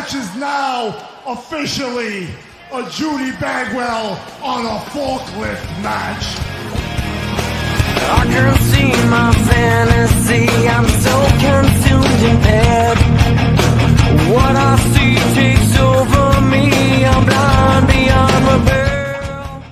match is now officially a Judy Bagwell on a forklift match. I can see my fantasy, I'm so consumed in bed. What I see takes over me, I'm blind beyond repair.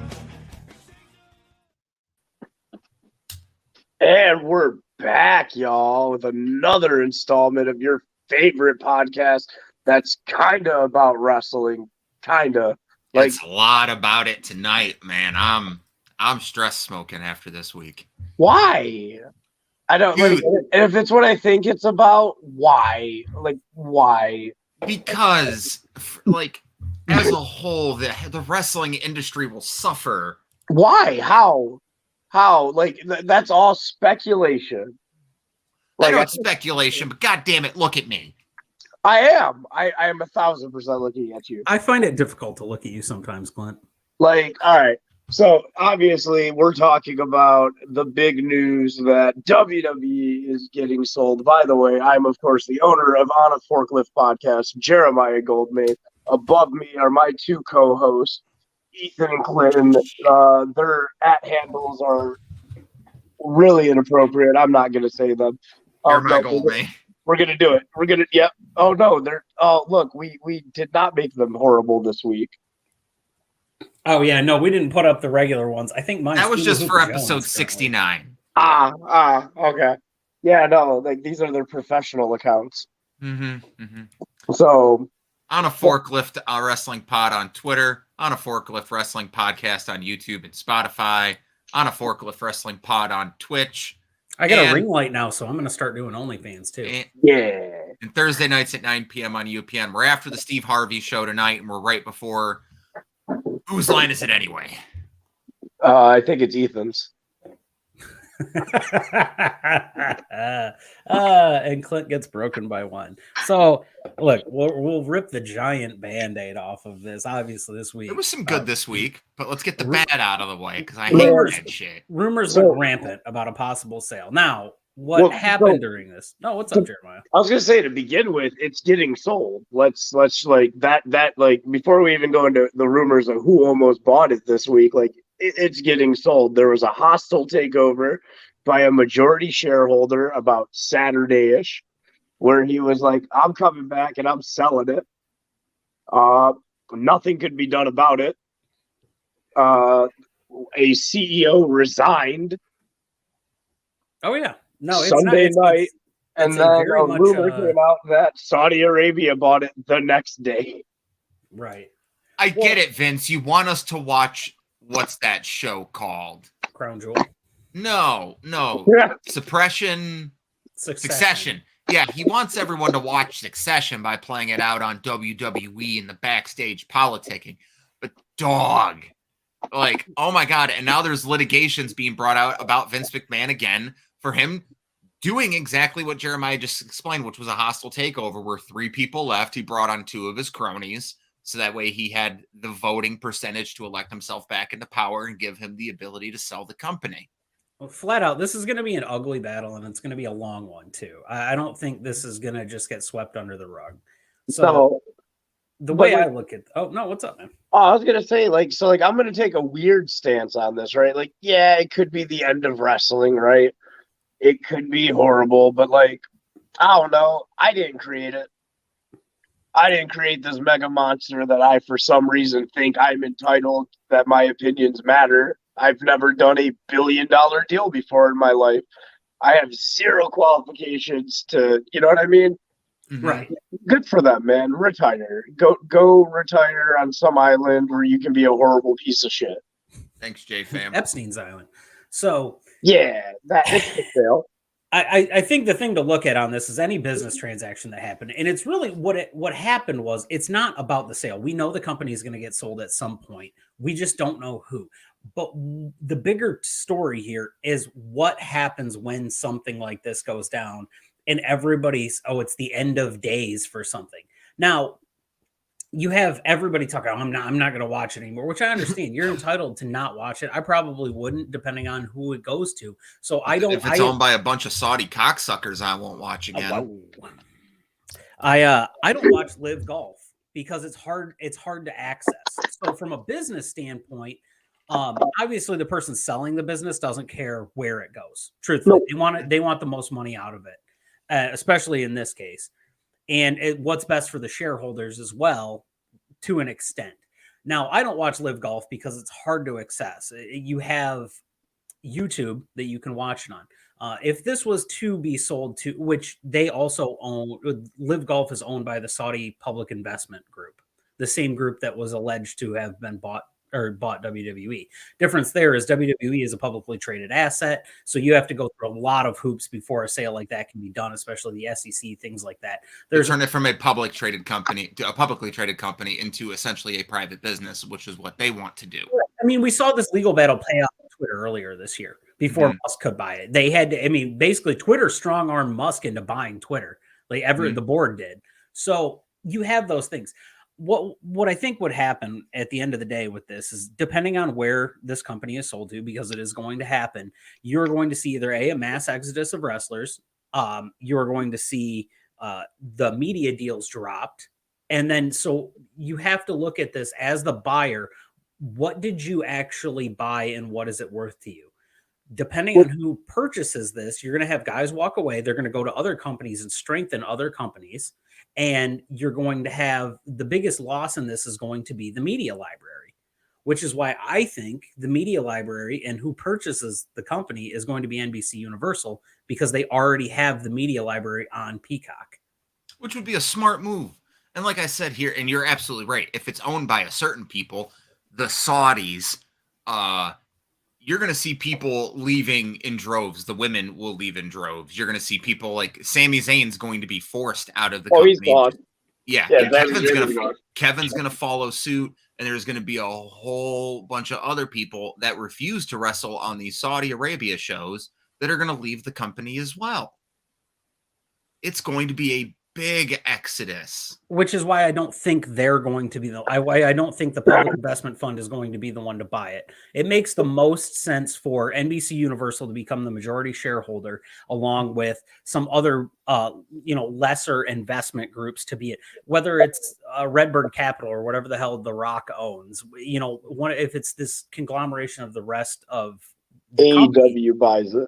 And we're back, y'all, with another installment of your favorite podcast that's kind of about wrestling. Kind of. Like, it's a lot about it tonight, man. I'm stress smoking after this week. why? I don't like, if it's what I think it's about, why? Like, why? Because, like, as a whole, the wrestling industry will suffer. Why? How? Like, that's all speculation. Like, I know Like, it's speculation, but God damn it, look at me. I am 1,000% looking at you. I find it difficult to look at you sometimes, Clint. Like, all right. So obviously we're talking about the big news that WWE is getting sold. By the way, I'm of course the owner of On a Forklift podcast, Jeremiah Goldman. Above me are my two co-hosts, Ethan and Clinton. Their handles are really inappropriate. I'm not going to say them. Jeremiah Goldman. We're going to do it. We're going to, yep. Oh, no. Look, we did not make them horrible this week. Oh, yeah. No, we didn't put up the regular ones. I think mine. That was just for episode 69. Okay. Yeah, no, like these are their professional accounts. Mm-hmm. So, On a Forklift Wrestling Pod on Twitter, On a Forklift Wrestling Podcast on YouTube and Spotify, On a Forklift Wrestling Pod on Twitch. I got a ring light now, so I'm going to start doing OnlyFans too. And Thursday nights at 9 p.m. on UPN. We're after the Steve Harvey show tonight, and we're right before. Whose line is it anyway? I think it's Ethan's. And Clint gets broken by one. So, look, we'll rip the giant Band-Aid off of this. Obviously, this week. There was some good this week, but let's get the bad out of the way because I hate that shit. Rumors look rampant about a possible sale. Now, what happened during this? No, what's up, Jeremiah? I was gonna say to begin with, it's getting sold. Let's like that like before we even go into the rumors of who almost bought it this week, like it's getting sold. There was a hostile takeover by a majority shareholder about Saturday-ish, where he was like, I'm coming back and I'm selling it. Nothing could be done about it. A CEO resigned. Oh yeah. No, it's Sunday not, night, and then a rumor came out that Saudi Arabia bought it the next day. Right. I get it, Vince. You want us to watch what's that show called? Crown Jewel. No. Succession. Yeah, he wants everyone to watch Succession by playing it out on WWE and the backstage politicking. But dog, like, oh my God. And now there's litigations being brought out about Vince McMahon again for him doing exactly what Jeremiah just explained, which was a hostile takeover where 3 people left. He brought on 2 of his cronies. So that way he had the voting percentage to elect himself back into power and give him the ability to sell the company. Well, flat out, this is going to be an ugly battle, and it's going to be a long one, too. I don't think this is going to just get swept under the rug. So the way I look at... Oh, no, what's up, man? Oh, I was going to say, I'm going to take a weird stance on this, right? Like, yeah, it could be the end of wrestling, right? It could be horrible, but, like, I don't know. I didn't create it. I didn't create this mega monster that I, for some reason, think I'm entitled, that my opinions matter. I've never done a $1 billion deal before in my life. I have 0 qualifications to, you know what I mean? Right. Good for them, man. Retire. Go retire on some island where you can be a horrible piece of shit. Thanks, J-Fam. Epstein's Island. So yeah, that is the sale. I think the thing to look at on this is any business transaction that happened. And it's really what happened was it's not about the sale. We know the company is going to get sold at some point. We just don't know who. But the bigger story here is what happens when something like this goes down and everybody's, it's the end of days for something. Now, you have everybody talking, I'm not going to watch it anymore, which I understand. You're entitled to not watch it. I probably wouldn't, depending on who it goes to. So I don't. If it's owned by a bunch of Saudi cocksuckers, I won't watch again. I don't watch Live Golf. because it's hard to access. So from a business standpoint, obviously the person selling the business doesn't care where it goes. Truthfully, they want the most money out of it, especially in this case. And what's best for the shareholders as well, to an extent. Now, I don't watch Live Golf because it's hard to access. You have YouTube that you can watch it on. If this was to be sold to, which they also own, Live Golf is owned by the Saudi Public Investment Group, the same group that was alleged to have been bought WWE. Difference there is WWE is a publicly traded asset, so you have to go through a lot of hoops before a sale like that can be done, especially the SEC, things like that. They turn it from a publicly traded company into essentially a private business, which is what they want to do. I mean, we saw this legal battle play out on Twitter earlier this year before Musk could buy it. They had to, I mean, basically Twitter strong-armed Musk into buying Twitter. Like the board did. So you have those things. What I think would happen at the end of the day with this is, depending on where this company is sold to, because it is going to happen, you're going to see either a mass exodus of wrestlers, you're going to see the media deals dropped, and then so you have to look at this as the buyer. What did you actually buy, and what is it worth to you? Depending on who purchases this, you're going to have guys walk away. They're going to go to other companies and strengthen other companies. And you're going to have the biggest loss in this is going to be the media library, which is why I think the media library and who purchases the company is going to be NBC Universal, because they already have the media library on Peacock. Which would be a smart move. And like I said here, and you're absolutely right, if it's owned by a certain people, the Saudis, you're going to see people leaving in droves. The women will leave in droves. You're going to see people like Sami Zayn's going to be forced out of the company. He's gone. Yeah, Kevin's going to follow suit, and there's going to be a whole bunch of other people that refuse to wrestle on these Saudi Arabia shows that are going to leave the company as well. It's going to be a big exodus, which is why I don't think they're going to be I don't think the public investment fund is going to be the one to buy it. It makes the most sense for NBC Universal to become the majority shareholder, along with some other lesser investment groups to be it, whether it's Redbird Capital or whatever the hell The Rock owns. If it's this conglomeration of the rest of AEW buys it,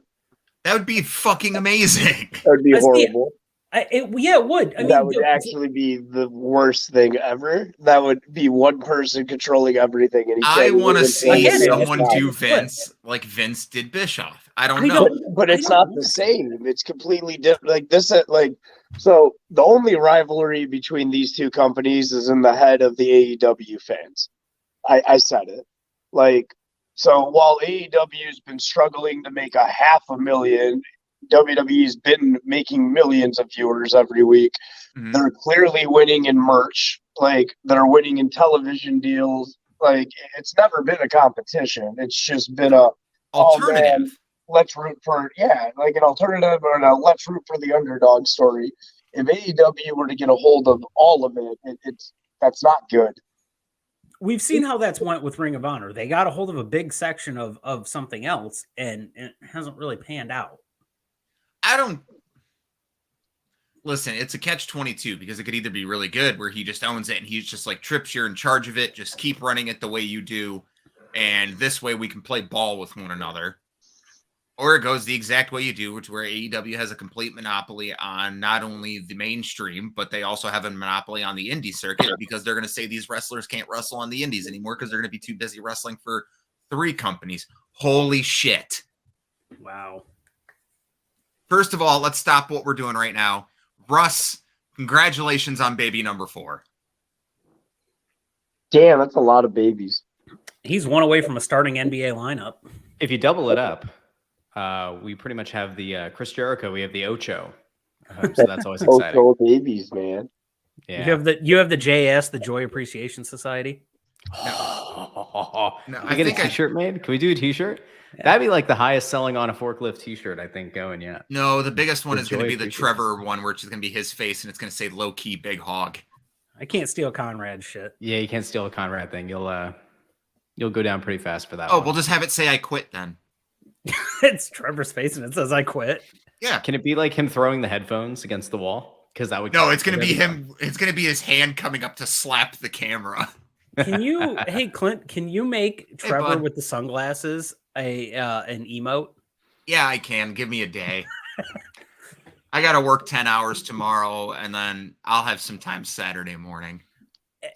that would be fucking amazing. That would be horrible. It would. That would actually be the worst thing ever. That would be one person controlling everything. And I want to see someone do Vince like Vince did Bischoff. I don't know. But it's not the same. It's completely different. Like this, so the only rivalry between these two companies is in the head of the AEW fans. I said it. So while AEW's been struggling to make $500,000, WWE's been making millions of viewers every week. Mm-hmm. They're clearly winning in merch. They're winning in television deals. It's never been a competition. It's just been a alternative. Let's root for an alternative, or let's root for the underdog story. If AEW were to get a hold of all of that's not good. We've seen how that's went with Ring of Honor. They got a hold of a big section of something else, and it hasn't really panned out. Listen, it's a catch-22, because it could either be really good where he just owns it and he's just like, Trips, you're in charge of it. Just keep running it the way you do. And this way we can play ball with one another. Or it goes the exact way you do, which where AEW has a complete monopoly on not only the mainstream, but they also have a monopoly on the indie circuit, because they're going to say these wrestlers can't wrestle on the indies anymore because they're going to be too busy wrestling for 3 companies. Holy shit. Wow. First of all, let's stop what we're doing right now. Russ, congratulations on baby number 4. Damn, that's a lot of babies. He's one away from a starting NBA lineup. If you double it up, we pretty much have the Chris Jericho. We have the Ocho. So that's always exciting. Ocho babies, man. Yeah. You have the JS, the Joy Appreciation Society. No, I get a T-shirt made. Can we do a T-shirt? Yeah. That'd be like the highest selling on a Forklift T-shirt, I think, going yet. No, the biggest one is going to be the Trevor one, which is going to be his face, and it's going to say low key big hog. I can't steal Conrad's shit. Yeah, you can't steal a Conrad thing. You'll go down pretty fast for that. Oh, we'll just have it say I quit then. It's Trevor's face, and it says I quit. Yeah. Can it be like him throwing the headphones against the wall? because that would no. It's gonna be him. It's gonna be his hand coming up to slap the camera. Can you, hey Clint, can you make Trevor with the sunglasses an emote? Yeah, I can. Give me a day. I got to work 10 hours tomorrow, and then I'll have some time Saturday morning.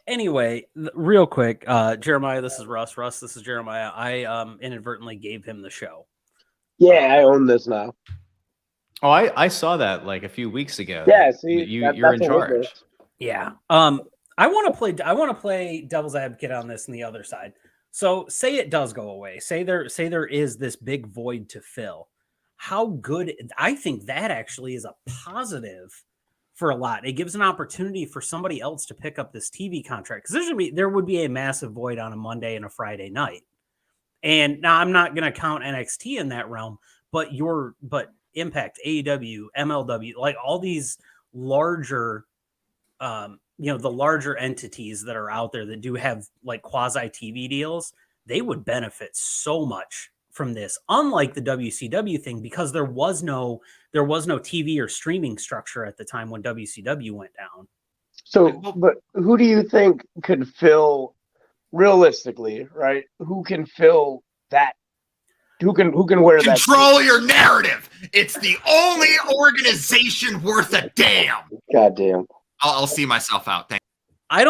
Anyway, real quick, Jeremiah, this is Russ. Russ, this is Jeremiah. I inadvertently gave him the show. Yeah, I own this now. Oh, I saw that like a few weeks ago. Yeah, see, you're in charge. Yeah. I want to play devil's advocate on this and the other side. So say it does go away. Say there is this big void to fill. How good, I think that actually is a positive for a lot. It gives an opportunity for somebody else to pick up this TV contract, because there would be a massive void on a Monday and a Friday night. And now I'm not going to count NXT in that realm, but Impact, AEW, MLW, like all these larger, the larger entities that are out there that do have like quasi TV deals, they would benefit so much from this, unlike the WCW thing, because there was no TV or streaming structure at the time when WCW went down. So, but who do you think could fill, realistically, right? Who can fill that? Who can wear that? Control your narrative. It's the only organization worth a damn. Goddamn. I'll see myself out. Thank you. I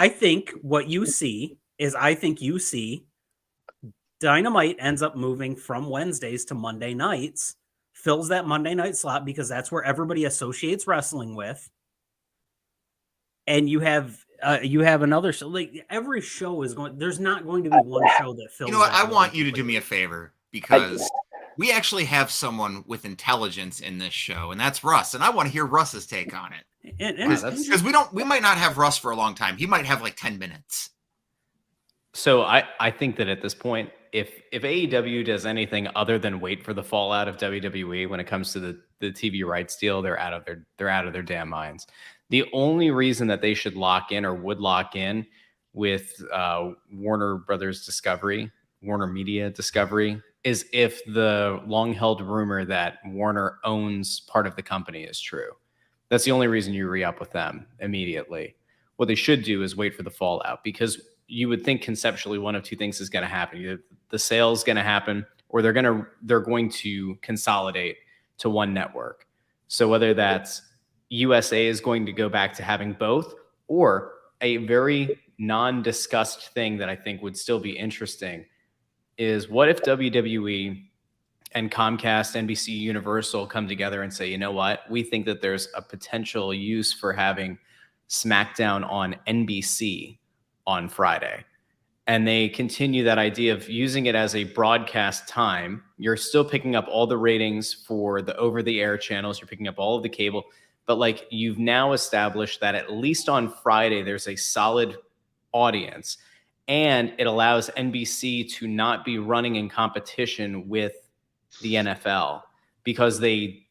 think what you see is, Dynamite ends up moving from Wednesdays to Monday nights, fills that Monday night slot because that's where everybody associates wrestling with. And you have another show. Like every show is going. There's not going to be one show that fills. You know what? I want you to do me a favor, because we actually have someone with intelligence in this show, and that's Russ. And I want to hear Russ's take on it. Because we might not have Russ for a long time. He might have like 10 minutes. So I think that at this point, if AEW does anything other than wait for the fallout of WWE when it comes to the TV rights deal, they're out of their damn minds. The only reason that they should lock in or would lock in with Warner Media Discovery is if the long-held rumor that Warner owns part of the company is true. That's the only reason you re-up with them immediately. What they should do is wait for the fallout, because you would think conceptually one of two things is going to happen. Either the sale is going to happen, or they're going to consolidate to one network. So whether that's USA is going to go back to having both, or a very non-discussed thing that I think would still be interesting is, what if WWE and Comcast, NBC Universal come together and say, you know what, we think that there's a potential use for having SmackDown on NBC on Friday. And they continue that idea of using it as a broadcast time. You're still picking up all the ratings for the over-the-air channels. You're picking up all of the cable. But like, you've now established that at least on Friday, there's a solid audience. And it allows NBC to not be running in competition with the NFL, because they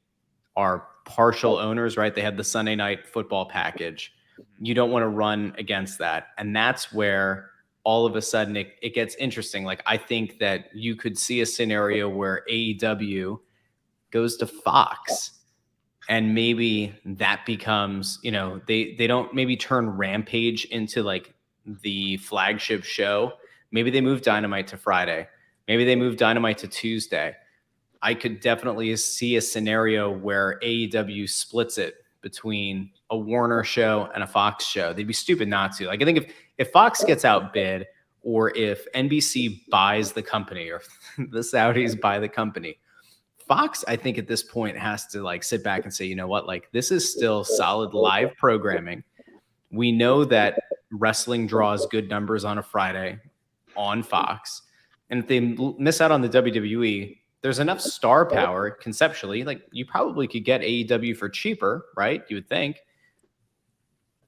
are partial owners, right? They have the Sunday Night Football package. You don't want to run against that. And that's where all of a sudden it gets interesting. Like, I think that you could see a scenario where AEW goes to Fox, and maybe that becomes, they don't maybe turn Rampage into like the flagship show. Maybe they move Dynamite to Friday. Maybe they move Dynamite to Tuesday. I could definitely see a scenario where AEW splits it between a Warner show and a Fox show. They'd be stupid not to. Like, I think if Fox gets outbid, or if NBC buys the company, or the Saudis buy the company, Fox, I think at this point has to like sit back and say, you know what, like, this is still solid live programming. We know that wrestling draws good numbers on a Friday on Fox. And if they miss out on the WWE, there's enough star power conceptually. Like, you probably could get AEW for cheaper, right? You would think.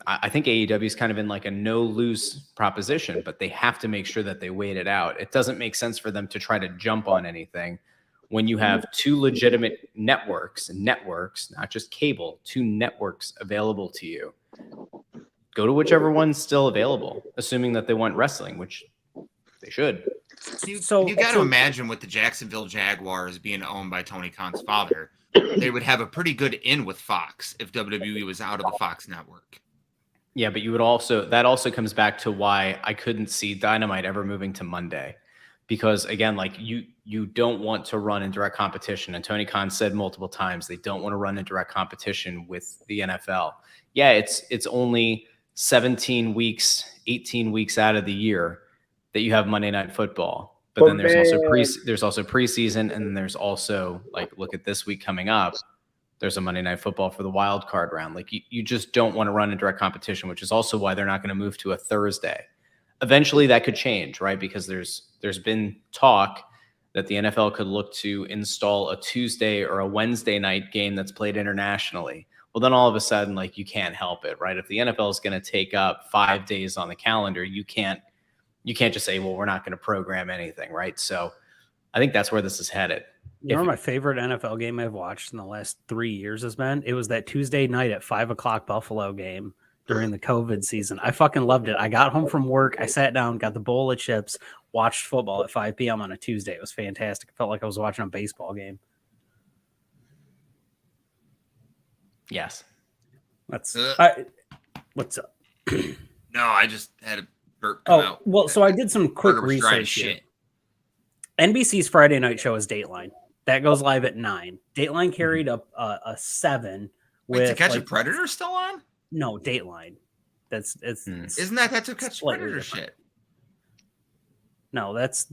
I think AEW is kind of in like a no-lose proposition, but they have to make sure that they wait it out. It doesn't make sense for them to try to jump on anything when you have two legitimate networks, not just cable, two networks available to you. Go to whichever one's still available, assuming that they want wrestling, which they should. You So got to imagine with the Jacksonville Jaguars being owned by Tony Khan's father, they would have a pretty good in with Fox if WWE was out of the Fox network. Yeah, but that also comes back to why I couldn't see Dynamite ever moving to Monday. Because again, like you don't want to run in direct competition. And Tony Khan said multiple times they don't want to run in direct competition with the NFL. Yeah, it's only 17 weeks, 18 weeks out of the year that you have Monday Night Football. But then there's also preseason, and then there's also, like, look at this week coming up. There's a Monday Night Football for the wild card round. Like, you just don't want to run in direct competition, which is also why they're not going to move to a Thursday. Eventually that could change, right? Because there's been talk that the NFL could look to install a Tuesday or a Wednesday night game that's played internationally. Well, then all of a sudden, like, you can't help it, right? If the NFL is going to take up 5 days on the calendar, you can't just say, well, we're not going to program anything, right? So I think that's where this is headed. You know, my favorite NFL game I've watched in the last 3 years has been, it was that Tuesday night at 5:00 Buffalo game during the COVID season. I fucking loved it. I got home from work. I sat down, got the bowl of chips, watched football at 5 p.m. on a Tuesday. It was fantastic. It felt like I was watching a baseball game. Yes. What's up? No, I just had a burp come out. Well, so I did some quick Burger was dry as research here. shit. NBC's Friday night show is Dateline. That goes live at 9. Dateline carried up a 7. Wait, To Catch a Predator still on? No, Dateline. Isn't that To Catch a Predator shit? No, that's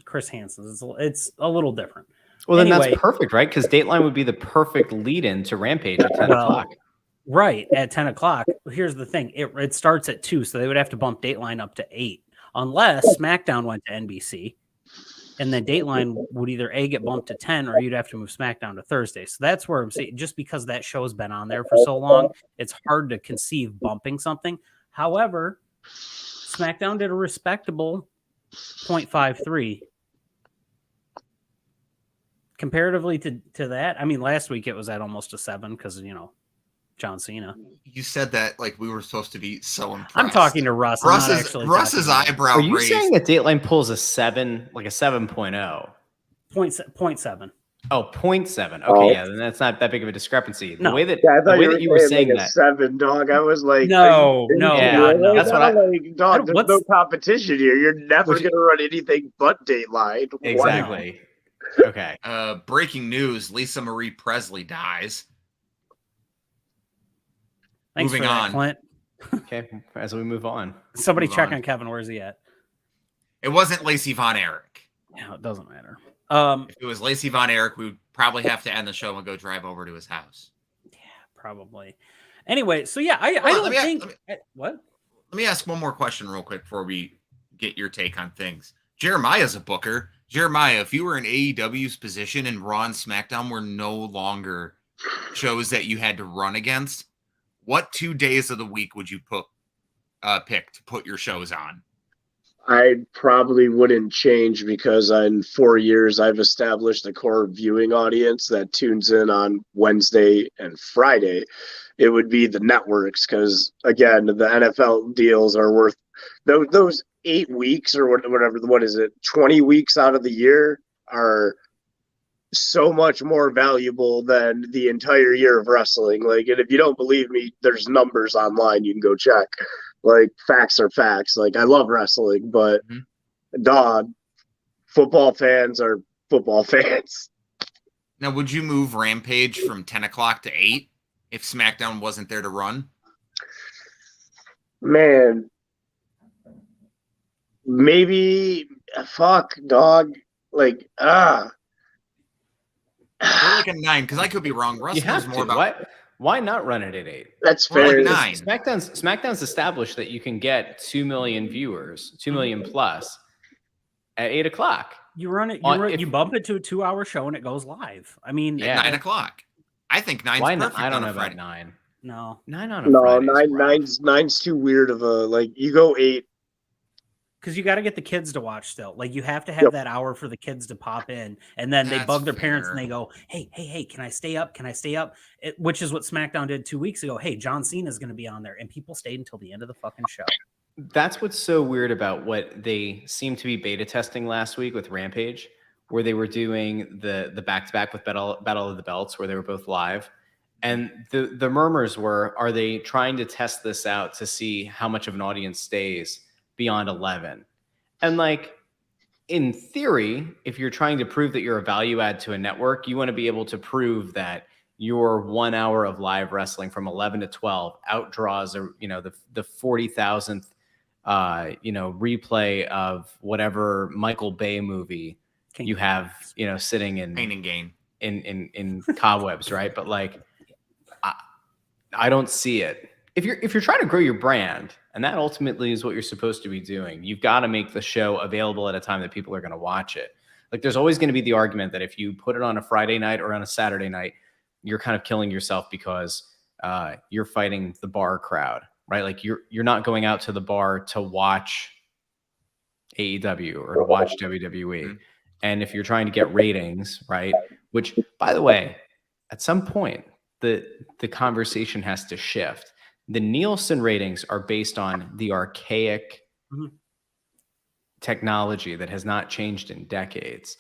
Chris Hansen's. It's a little different. Well, then that's perfect, right? Because Dateline would be the perfect lead-in to Rampage at 10 o'clock. Right, at 10 o'clock. Here's the thing. It starts at 2, so they would have to bump Dateline up to 8. Unless SmackDown went to NBC. And then Dateline would either A, get bumped to 10, or you'd have to move SmackDown to Thursday. So that's where I'm saying, just because that show's been on there for so long, it's hard to conceive bumping something. However, SmackDown did a respectable 0.53. Comparatively to that, I mean, last week it was at almost a 7 because, John Cena. You said that like we were supposed to be so impressed. I'm talking to Russ. Russ's eyebrow Are you raised. saying that Dateline pulls a 7, like a 7.0? 0.7. Oh, 0.7. Okay, yeah, then that's not that big of a discrepancy. The way that I thought you were saying like that 7, dog. I was like, no. That's what I like, dog. There's no competition here. You're never gonna run anything but Dateline. Exactly. Wow. Okay. Breaking news: Lisa Marie Presley dies. Thanks Moving for that, on. Clint. Okay, as we move on. Somebody check on Kevin. Where's he at? It wasn't Lacey Von Erich. Yeah, it doesn't matter. If it was Lacey Von Erich, we would probably have to end the show and go drive over to his house. Yeah, probably. Anyway, so yeah, I don't think. What? Let me ask one more question real quick before we get your take on things. Jeremiah's a booker. Jeremiah, if you were in AEW's position and Raw and SmackDown were no longer shows that you had to run against, what 2 days of the week would you pick to put your shows on? I probably wouldn't change because in 4 years I've established a core viewing audience that tunes in on Wednesday and Friday. It would be the networks because, again, the NFL deals are worth those 8 weeks or whatever. What is it? 20 weeks out of the year are so much more valuable than the entire year of wrestling. Like, and if you don't believe me, there's numbers online you can go check. Like, facts are facts. Like, I love wrestling, but dog, football fans are football fans. Now, would you move Rampage from 10 o'clock to 8 if SmackDown wasn't there to run? Man, maybe. Fuck, dog. Like, Or like a 9, because I could be wrong. Russ knows more about. Why not run it at 8? That's fair. Like 9. SmackDown's established that you can get 2 million viewers, 2 million plus, at 8 o'clock. You run it. You bump it to a 2-hour show and it goes live. I mean, at 9 o'clock. I think 9's perfect. I don't know Friday. about 9. No, 9 on a Friday. Nine's too weird of a, like, you go 8. because you got to get the kids to watch still. Like, you have to have that hour for the kids to pop in, and then they bug their parents and they go, hey, can I stay up? Can I stay up? Which is what SmackDown did 2 weeks ago. Hey, John Cena is going to be on there, and people stayed until the end of the fucking show. That's what's so weird about what they seem to be beta testing last week with Rampage, where they were doing the back-to-back with Battle of the Belts, where they were both live. And the murmurs were, are they trying to test this out to see how much of an audience stays beyond 11? And like, in theory, if you're trying to prove that you're a value add to a network, you want to be able to prove that your 1 hour of live wrestling from 11 to 12 outdraws, the 40,000th, replay of whatever Michael Bay movie you have, sitting in Pain and Gain in cobwebs, right? But like, I don't see it. If you're trying to grow your brand, and that ultimately is what you're supposed to be doing, you've got to make the show available at a time that people are going to watch it. Like, there's always going to be the argument that if you put it on a Friday night or on a Saturday night, you're kind of killing yourself because you're fighting the bar crowd, right? Like, you're not going out to the bar to watch AEW or to watch WWE. Mm-hmm. And if you're trying to get ratings, right? Which, by the way, at some point, the conversation has to shift. The Nielsen ratings are based on the archaic technology that has not changed in decades.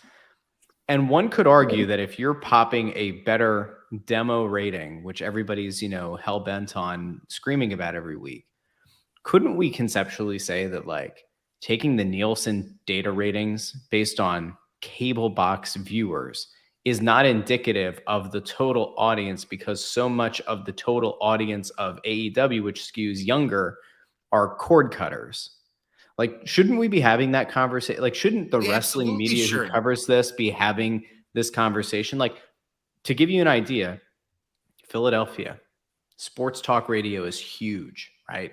And one could argue that if you're popping a better demo rating, which everybody's, hell-bent on screaming about every week, couldn't we conceptually say that, like, taking the Nielsen data ratings based on cable box viewers is not indicative of the total audience, because so much of the total audience of AEW, which skews younger, are cord cutters? Like, shouldn't we be having that conversation? Like, shouldn't the wrestling media who covers this be having this conversation? Like, to give you an idea, Philadelphia, sports talk radio is huge, right?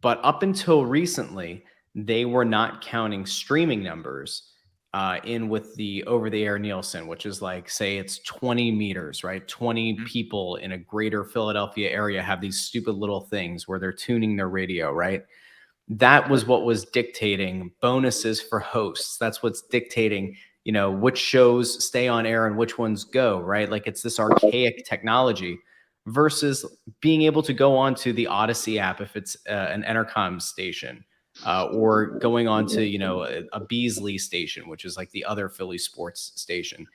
But up until recently, they were not counting streaming numbers in with the over-the-air Nielsen, which is like, say it's 20 meters, right? 20 people in a greater Philadelphia area have these stupid little things where they're tuning their radio, right? That was what was dictating bonuses for hosts. That's what's dictating, which shows stay on air and which ones go, right? Like, it's this archaic technology versus being able to go onto the Odyssey app if it's an Entercom station. Or going on to, a Beasley station, which is like the other Philly sports station,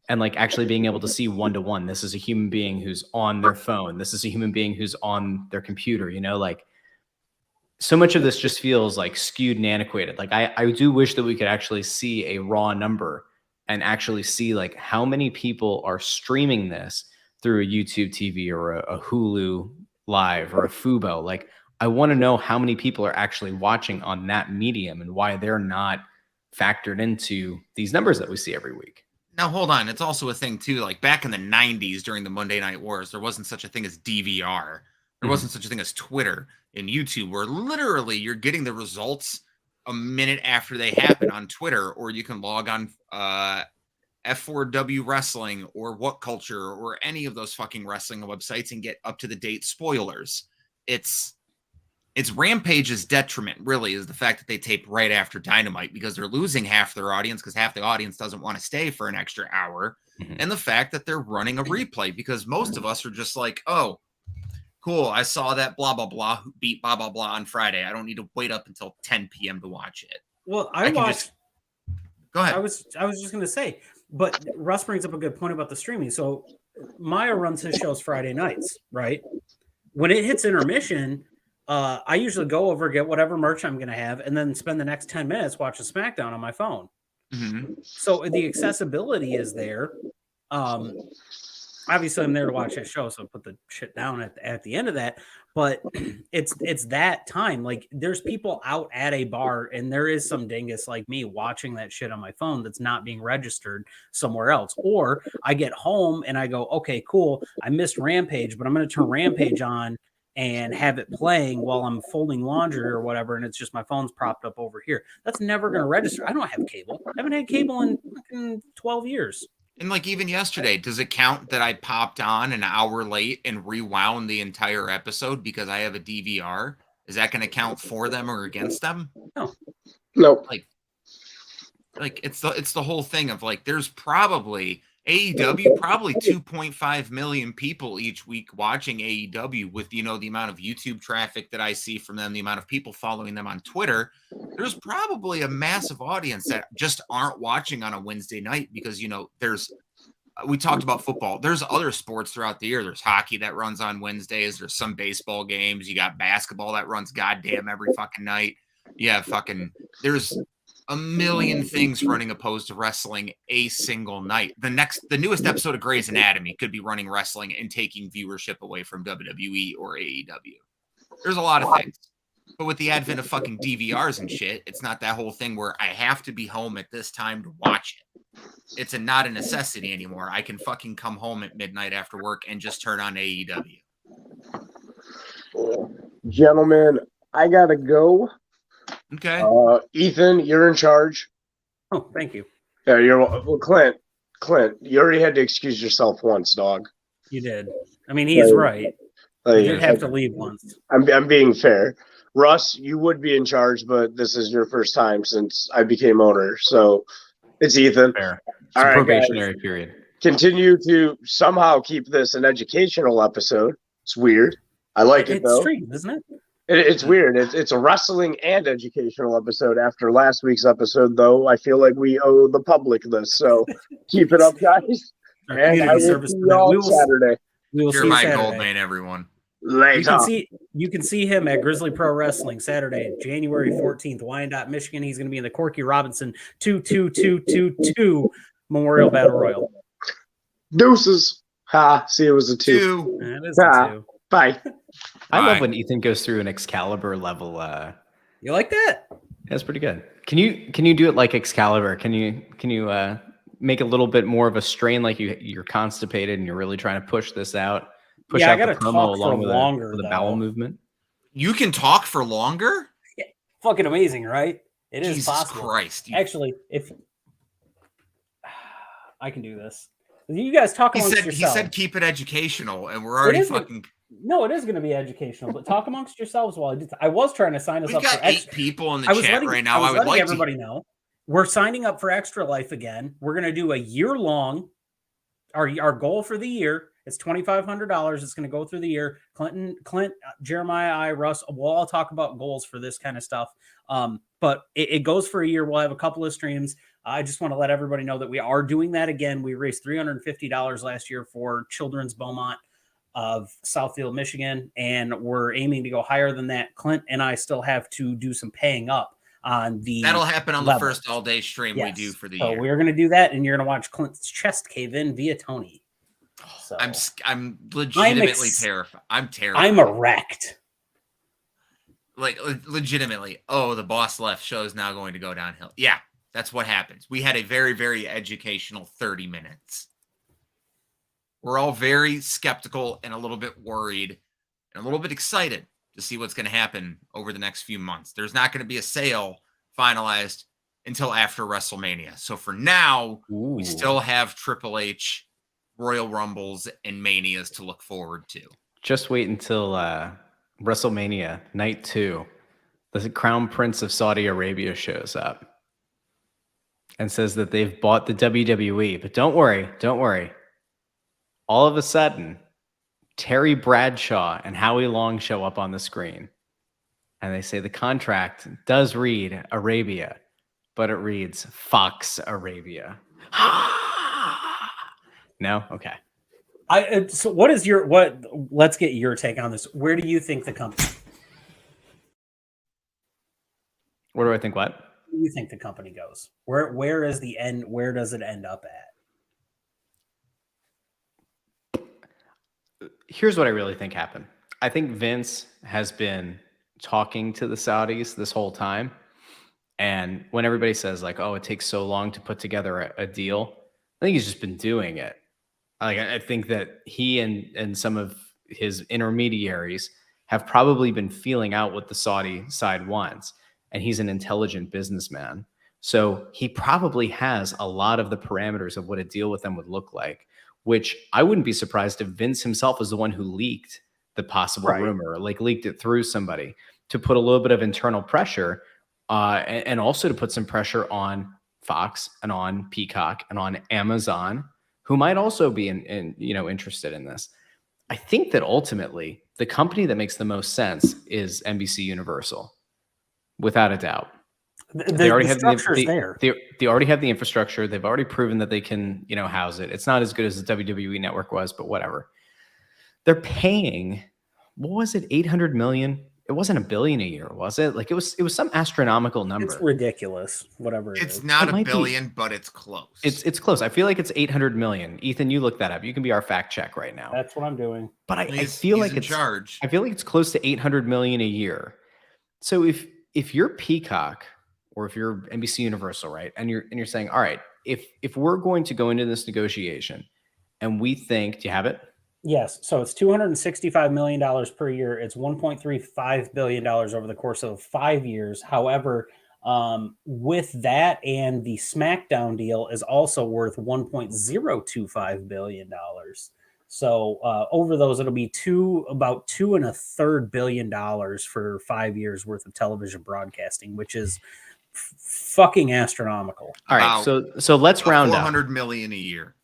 and like actually being able to see one-to-one. This is a human being who's on their phone. This is a human being who's on their computer, like, so much of this just feels like skewed and antiquated. Like, I do wish that we could actually see a raw number and actually see like how many people are streaming this through a YouTube TV or a Hulu Live or a Fubo. Like, I want to know how many people are actually watching on that medium and why they're not factored into these numbers that we see every week. Now, hold on. It's also a thing, too. Like, back in the 90s during the Monday Night Wars, there wasn't such a thing as DVR. There wasn't such a thing as Twitter and YouTube, where literally you're getting the results a minute after they happen on Twitter, or you can log on F4W Wrestling or What Culture or any of those fucking wrestling websites and get up-to-the-date spoilers. It's Rampage's detriment, really, is the fact that they tape right after Dynamite, because they're losing half their audience because half the audience doesn't want to stay for an extra hour. And the fact that they're running a replay, because most of us are just like, oh, cool, I saw that blah, blah, blah beat blah, blah, blah on Friday. I don't need to wait up until 10 p.m. to watch it. Well, I watched. Go ahead. I was just going to say, but Russ brings up a good point about the streaming. So Maya runs his shows Friday nights, right? When it hits intermission, I usually go over, get whatever merch I'm going to have, and then spend the next 10 minutes watching SmackDown on my phone. So the accessibility is there. Obviously, I'm there to watch that show, so I put the shit down at the end of that. But it's that time. Like, there's people out at a bar, and there is some dingus like me watching that shit on my phone that's not being registered somewhere else. Or I get home and I go, okay, cool, I missed Rampage, but I'm going to turn Rampage on and have it playing while I'm folding laundry or whatever, and it's just my phone's propped up over here. That's never going to register. I don't have cable. I haven't had cable in fucking 12 years. And like, even yesterday, does it count that I popped on an hour late and rewound the entire episode because I have a DVR? Is that going to count for them or against them? No. Like it's the whole thing of like, there's probably AEW, probably 2.5 million people each week watching AEW with, the amount of YouTube traffic that I see from them, the amount of people following them on Twitter. There's probably a massive audience that just aren't watching on a Wednesday night because, we talked about football. There's other sports throughout the year. There's hockey that runs on Wednesdays. There's some baseball games. You got basketball that runs goddamn every fucking night. Yeah, there's a million things running opposed to wrestling a single night. The newest episode of Grey's Anatomy could be running wrestling and taking viewership away from WWE or AEW. There's a lot of things. But with the advent of fucking DVRs and shit, it's not that whole thing where I have to be home at this time to watch it. It's not a necessity anymore. I can fucking come home at midnight after work and just turn on AEW. Gentlemen, I gotta go. Okay. Ethan, you're in charge. Oh, thank you. Yeah, well, Clint, you already had to excuse yourself once, dog. You did. I mean, he's right. You did have to leave once. I'm being fair. Russ, you would be in charge, but this is your first time since I became owner. So it's Ethan. Fair. It's All a right, probationary guys. period. Continue to somehow keep this an educational episode. It's weird. I like it, though. It's strange, isn't it? It's weird. It's a wrestling and educational episode. After last week's episode, though, I feel like we owe the public this. So keep it up, guys. And I will see you all Saturday. We will You're see you my Saturday. gold man, everyone. Later. You can see him at Grizzly Pro Wrestling Saturday, January 14th, Wyandotte, Michigan. He's going to be in the Corky Robinson 22222 Memorial Battle Royal. Deuces. Ha. See, it was a 2. That is a 2. Bye. I love when Ethan goes through an Excalibur level. You like that? That's pretty good. Can you do it like Excalibur? Can you make a little bit more of a strain, like you're constipated and you're really trying to push this out? Push out I got to the promo talk along for with longer. the bowel movement. You can talk for longer? Yeah, fucking amazing, right? It is Jesus possible. Christ. Actually, if I can do this, you guys talk amongst yourselves. He said keep it educational, and we're already fucking. No, it is going to be educational, but talk amongst yourselves while I do. I was trying to sign us up. We've got for 8 people in the chat right now. I would like everybody know we're signing up for Extra Life again. We're going to do a year long. Our goal for the year is $2,500. It's going to go through the year. Clint, Jeremiah, Russ, we'll all talk about goals for this kind of stuff. But it goes for a year. We'll have a couple of streams. I just want to let everybody know that we are doing that again. We raised $350 last year for Children's Beaumont of Southfield, Michigan, and we're aiming to go higher than that. Clint and I still have to do some paying up on the. That'll happen on the first all-day stream we do for the year. So we're going to do that, and you're going to watch Clint's chest cave in via Tony. So I'm legitimately terrified. I'm terrified. I'm erect. Like legitimately. Oh, the boss left. Show's now going to go downhill. Yeah, that's what happens. We had a very, very educational 30 minutes. We're all very skeptical and a little bit worried and a little bit excited to see what's going to happen over the next few months. There's not going to be a sale finalized until after WrestleMania. So for now, we still have Triple H, Royal Rumbles, and Manias to look forward to. Just wait until WrestleMania Night 2. The Crown Prince of Saudi Arabia shows up and says that they've bought the WWE. But don't worry. All of a sudden, Terry Bradshaw and Howie Long show up on the screen. And they say the contract does read Arabia, but it reads Fox Arabia. No? Okay. So let's get your take on this. Where do you think the company? Where do I think what? Where do you think the company goes? Where is the end? Where does it end up at? Here's what I really think happened. I think Vince has been talking to the Saudis this whole time. And when everybody says like, oh, it takes so long to put together a deal, I think he's just been doing it. Like, I think that he and some of his intermediaries have probably been feeling out what the Saudi side wants. And he's an intelligent businessman. So he probably has a lot of the parameters of what a deal with them would look like, which I wouldn't be surprised if Vince himself was the one who leaked the possible rumor, like leaked it through somebody to put a little bit of internal pressure and also to put some pressure on Fox and on Peacock and on Amazon who might also be interested in this. I think that ultimately the company that makes the most sense is NBC Universal, without a doubt. They already have there. They already have the infrastructure. They've already proven that they can, house it. It's not as good as the WWE network was, but whatever. They're paying, what was it, 800 million? It wasn't $1 billion a year, was it? Like it was some astronomical number. It's ridiculous, whatever it is. It's not $1 billion, but it's close. It's close. I feel like it's 800 million. Ethan, you look that up. You can be our fact check right now. That's what I'm doing. But I feel like it's charge. I feel like it's close to 800 million a year. So if you're Peacock or if you're NBC Universal, right, and you're saying, all right, if we're going to go into this negotiation and we think, do you have it? Yes. So it's $265 million per year. It's $1.35 billion over the course of 5 years. However, with that and the SmackDown deal is also worth $1.025 billion. So over those, it'll be about $2.33 billion for 5 years worth of television broadcasting, which is fucking astronomical. All right. So let's round up. 400 million a year.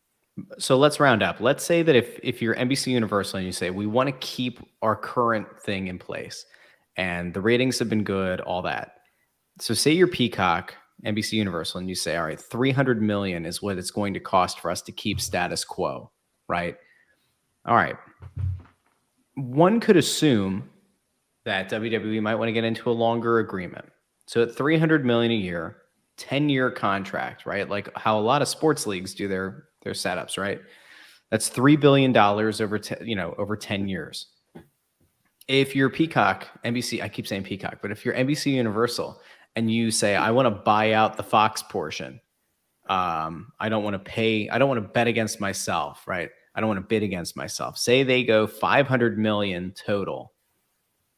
So let's round up. Let's say that if you're NBC Universal and you say, we want to keep our current thing in place and the ratings have been good, all that. So say you're Peacock, NBC Universal, and you say, all right, 300 million is what it's going to cost for us to keep status quo, right? All right. One could assume that WWE might want to get into a longer agreement. So at 300 million a year, 10-year contract, right? Like how a lot of sports leagues do their setups, right? That's $3 billion over 10 years. If you're Peacock, NBC, I keep saying Peacock, but if you're NBC Universal and you say, I want to buy out the Fox portion, I don't want to bet against myself, right? I don't want to bid against myself. Say they go 500 million total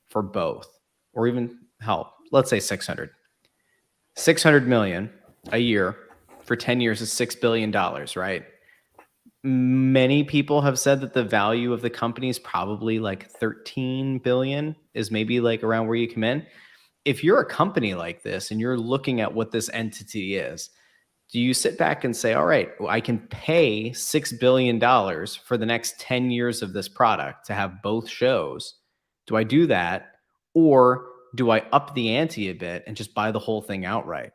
for both, or even hell, let's say 600 million a year for 10 years is $6 billion, right? Many people have said that the value of the company is probably like 13 billion is maybe like around where you come in. If you're a company like this and you're looking at what this entity is, do you sit back and say, all right, well, I can pay $6 billion for the next 10 years of this product to have both shows? Do I do that? Or do I up the ante a bit and just buy the whole thing outright?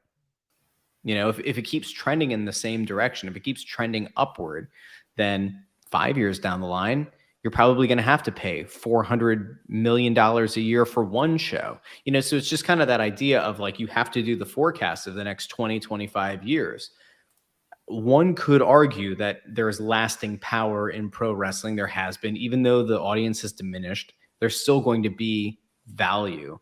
If it keeps trending in the same direction, if it keeps trending upward, then 5 years down the line, you're probably going to have to pay $400 million a year for one show. So it's just kind of that idea of like, you have to do the forecast of the next 20, 25 years. One could argue that there's lasting power in pro wrestling. There has been, even though the audience has diminished, there's still going to be value.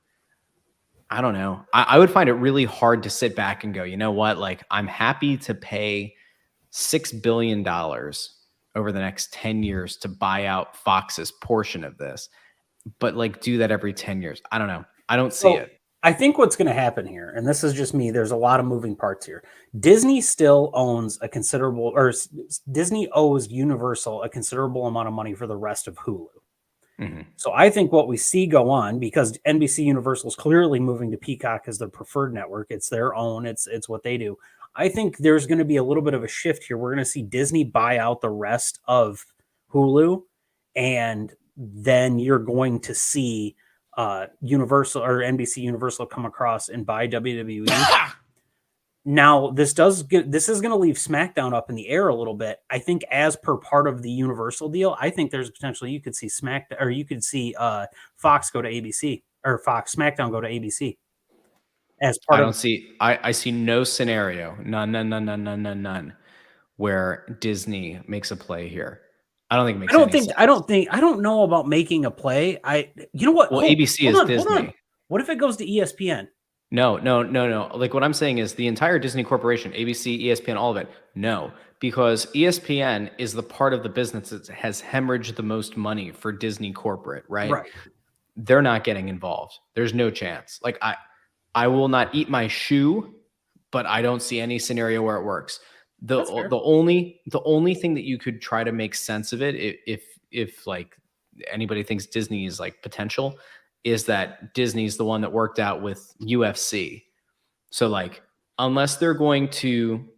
I don't know. I would find it really hard to sit back and go, you know what? Like, I'm happy to pay $6 billion over the next 10 years to buy out Fox's portion of this, but like do that every 10 years. I don't know. I don't see it. I think what's going to happen here, and this is just me, there's a lot of moving parts here. Disney still owns Disney owes Universal a considerable amount of money for the rest of Hulu. Mm-hmm. So I think what we see go on, because NBC Universal is clearly moving to Peacock as their preferred network. It's their own. It's what they do. I think there's going to be a little bit of a shift here. We're going to see Disney buy out the rest of Hulu, and then you're going to see Universal or NBC Universal come across and buy WWE. Now, this is going to leave SmackDown up in the air a little bit. I think as per part of the Universal deal, I think there's potentially you could see Fox go to ABC or SmackDown go to ABC. As part I see no scenario, none, where Disney makes a play here. I don't think it makes any sense. I don't know about making a play. You know what? Well, ABC is Disney. What if it goes to ESPN? No. Like what I'm saying is the entire Disney corporation, ABC, ESPN, all of it. No, because ESPN is the part of the business that has hemorrhaged the most money for Disney corporate, right? Right. They're not getting involved. There's no chance. Like I will not eat my shoe, but I don't see any scenario where it works. The only thing that you could try to make sense of it, if like anybody thinks Disney is like potential, is that Disney's the one that worked out with UFC. So like, unless they're going to,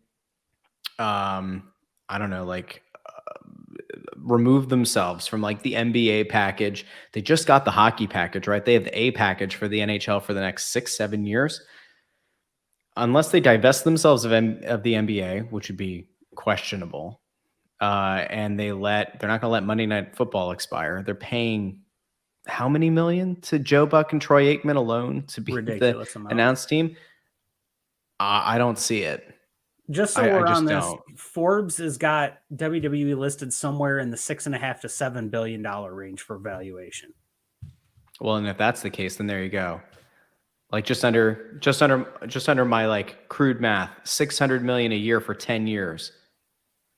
I don't know, like remove themselves from like the NBA package. They just got the hockey package, right? They have the A package for the NHL for the next 6-7 years. Unless they divest themselves of the NBA, which would be questionable, and they're not going to let Monday Night Football expire. They're paying how many million to Joe Buck and Troy Aikman alone to be Ridiculous the amount. announced team? I don't see it. Just so I we're just on this, don't. Forbes has got WWE listed somewhere in the $6.5 to $7 billion range for valuation. Well, and if that's the case, then there you go. Like just under my like crude math, 600 million a year for 10 years.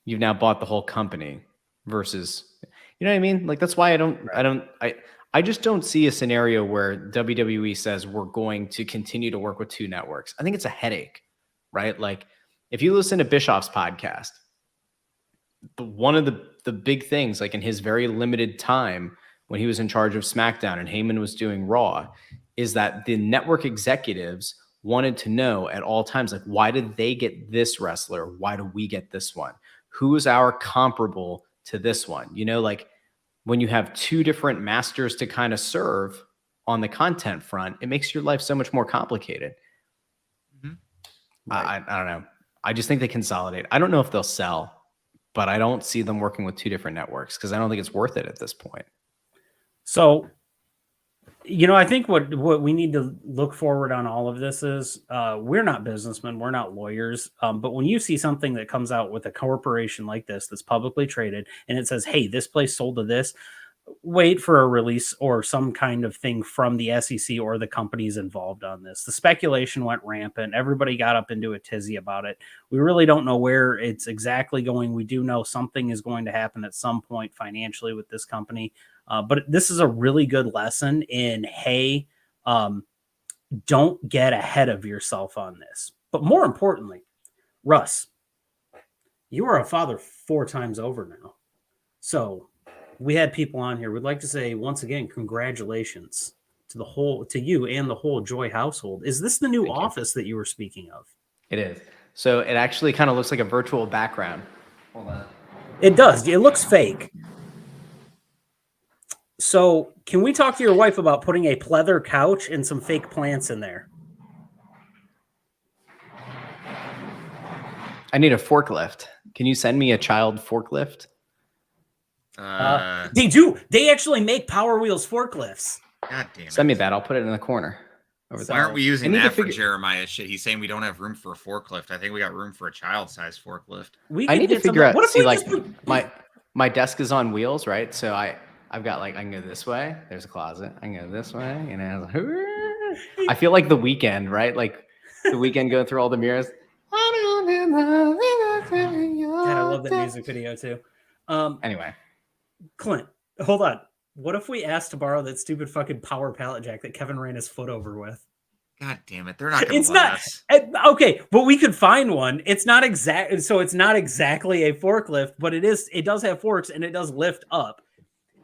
You've now bought the whole company versus, you know what I mean? Like that's why I just don't see a scenario where WWE says we're going to continue to work with two networks. I think it's a headache, right? Like if you listen to Bischoff's podcast, one of the big things, like in his very limited time when he was in charge of SmackDown and Heyman was doing Raw, is that the network executives wanted to know at all times, like, why did they get this wrestler? Why do we get this one? Who is our comparable to this one? You know, like when you have two different masters to kind of serve on the content front, it makes your life so much more complicated. Mm-hmm. Right. I don't know. I just think they consolidate. I don't know if they'll sell, but I don't see them working with two different networks because I don't think it's worth it at this point. So, you know, I think what we need to look forward on all of this is we're not businessmen, we're not lawyers. But when you see something that comes out with a corporation like this that's publicly traded and it says, hey, this place sold to this, wait for a release or some kind of thing from the SEC or the companies involved on this. The speculation went rampant. Everybody got up into a tizzy about it. We really don't know where it's exactly going. We do know something is going to happen at some point financially with this company. But this is a really good lesson in, hey, don't get ahead of yourself on this. But more importantly, Russ, you are a father 4 times over now. So we had people on here. We'd like to say once again, congratulations to you and the whole Joy household. Is this the new office that you were speaking of? It is. So it actually kind of looks like a virtual background. Hold on. It does. It looks fake. So can we talk to your wife about putting a pleather couch and some fake plants in there? I need a forklift. Can you send me a child forklift? They do. They actually make Power Wheels forklifts. God damn it. Send me that. I'll put it in the corner. Why aren't we using that for Jeremiah's shit? He's saying we don't have room for a forklift. I think we got room for a child-sized forklift. I need to figure out. See, like my desk is on wheels, right? So I've got like I can go this way. There's a closet. I can go this way, and I feel like The Weeknd, right? Like The Weeknd going through all the mirrors. God, I love that music video too. Anyway, Clint, hold on. What if we asked to borrow that stupid fucking power pallet jack that Kevin ran his foot over with? God damn it. They're not going to let us. Okay, but we could find one. It's not exact. So it's not exactly a forklift, but it does have forks and it does lift up.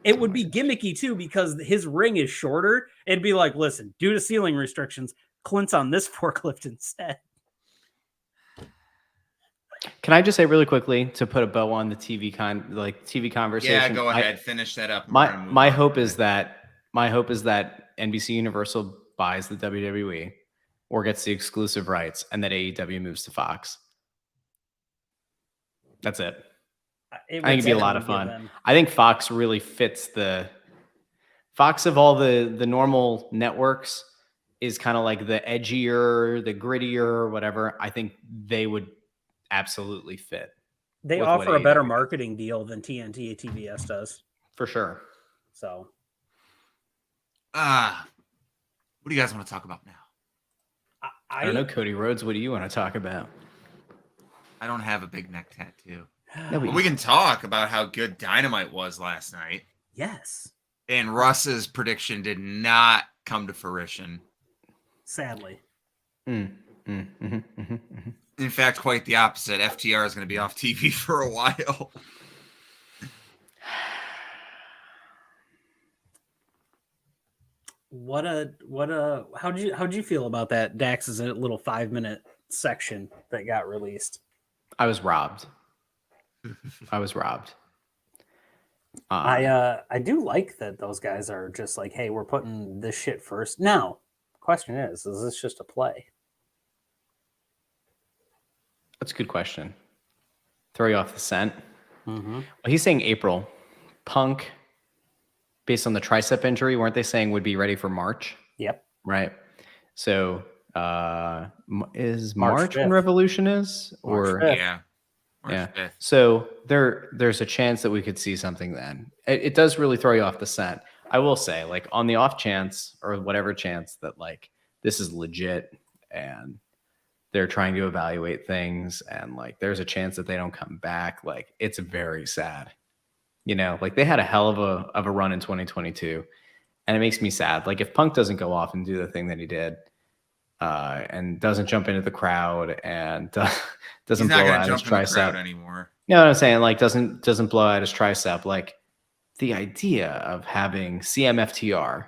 It would be gimmicky too because his ring is shorter. It'd be like, listen, due to ceiling restrictions, Clint's on this forklift instead. Can I just say really quickly to put a bow on the TV conversation? Yeah, go ahead. Finish that up. My hope is that NBC Universal buys the WWE or gets the exclusive rights, and that AEW moves to Fox. That's it. I think it'd be a lot of fun. I think Fox really fits the Fox of all the normal networks is kind of like the edgier, the grittier, whatever. I think they would absolutely fit. They offer a better marketing deal than TNT TBS does. For sure. So what do you guys want to talk about now? I don't know, Cody Rhodes. What do you want to talk about? I don't have a big neck tattoo. No, we can talk about how good Dynamite was last night. Yes. And Russ's prediction did not come to fruition. Sadly. In fact, quite the opposite. FTR is going to be off TV for a while. How'd you feel about that Dax's little 5-minute section that got released? I was robbed. I do like that those guys are just like, hey, we're putting this shit first. Now, question is this just a play? That's a good question. Throw you off the scent. Mm-hmm. Well, he's saying April. Punk, based on the tricep injury, weren't they saying would be ready for March? Yep. Right. So is March March when 5th. Revolution is? March Or 5th. Yeah. yeah. 5th. So there's a chance that we could see something then. It does really throw you off the scent. I will say, like, on the off chance or whatever chance that like this is legit and they're trying to evaluate things and like there's a chance that they don't come back, like it's very sad. You know, like they had a hell of a run in 2022. And it makes me sad. Like if Punk doesn't go off and do the thing that he did, and doesn't jump into the crowd and doesn't blow out his tricep anymore. You know what I'm saying? Like doesn't blow out his tricep. Like the idea of having CMFTR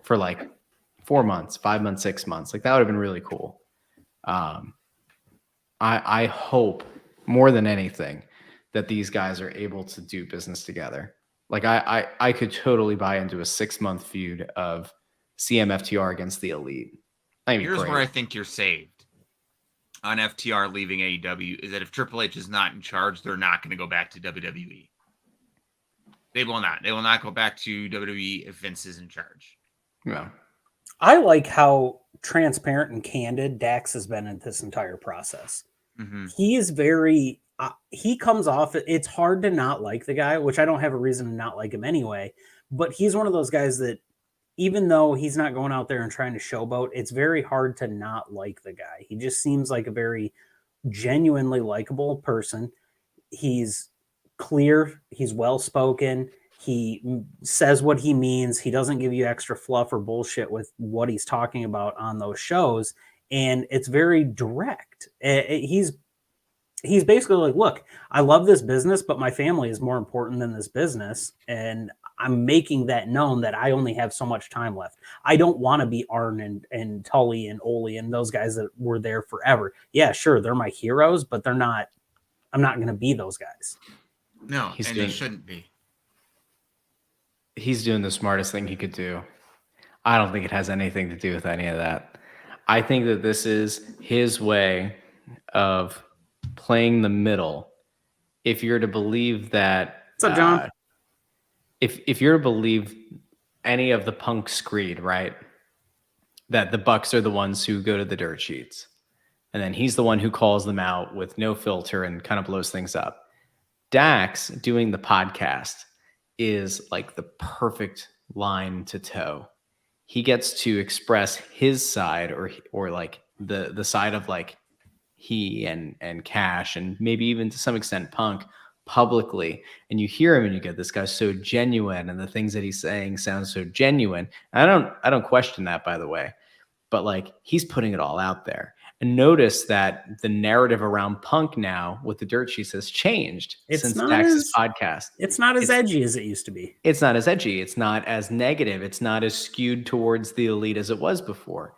for like 4 months, 5 months, 6 months, like that would have been really cool. I hope more than anything that these guys are able to do business together. Like I could totally buy into a 6-month feud of CMFTR against the Elite. Here's where I think you're saved on FTR leaving AEW is that if Triple H is not in charge, they're not going to go back to WWE. They will not. They will not go back to WWE if Vince is in charge. No. I like how transparent and candid Dax has been in this entire process. Mm-hmm. He is very, he comes off, it's hard to not like the guy, which I don't have a reason to not like him anyway, but he's one of those guys that even though he's not going out there and trying to showboat, it's very hard to not like the guy. He just seems like a very genuinely likable person. He's clear. He's well-spoken. He says what he means. He doesn't give you extra fluff or bullshit with what he's talking about on those shows. And it's very direct. He's basically like, look, I love this business, but my family is more important than this business. And I'm making that known that I only have so much time left. I don't want to be Arn and Tully and Ole and those guys that were there forever. Yeah, sure, they're my heroes, but I'm not going to be those guys. No, they shouldn't be. He's doing the smartest thing he could do. I don't think it has anything to do with any of that. I think that this is his way of playing the middle. If you're to believe that, what's up, John? If you're to believe any of the Punk screed, right? That the Bucks are the ones who go to the dirt sheets, and then he's the one who calls them out with no filter and kind of blows things up. Dax doing the podcast is like the perfect line to toe. He gets to express his side or like the side of like he and Cash and maybe even to some extent Punk publicly, and you hear him and you get this guy's so genuine and the things that he's saying sound so genuine. I don't question that, by the way, but like he's putting it all out there. And notice that the narrative around Punk now with the dirt sheets has changed since Dax's podcast. It's not as edgy as it used to be. It's not as edgy. It's not as negative. It's not as skewed towards the Elite as it was before.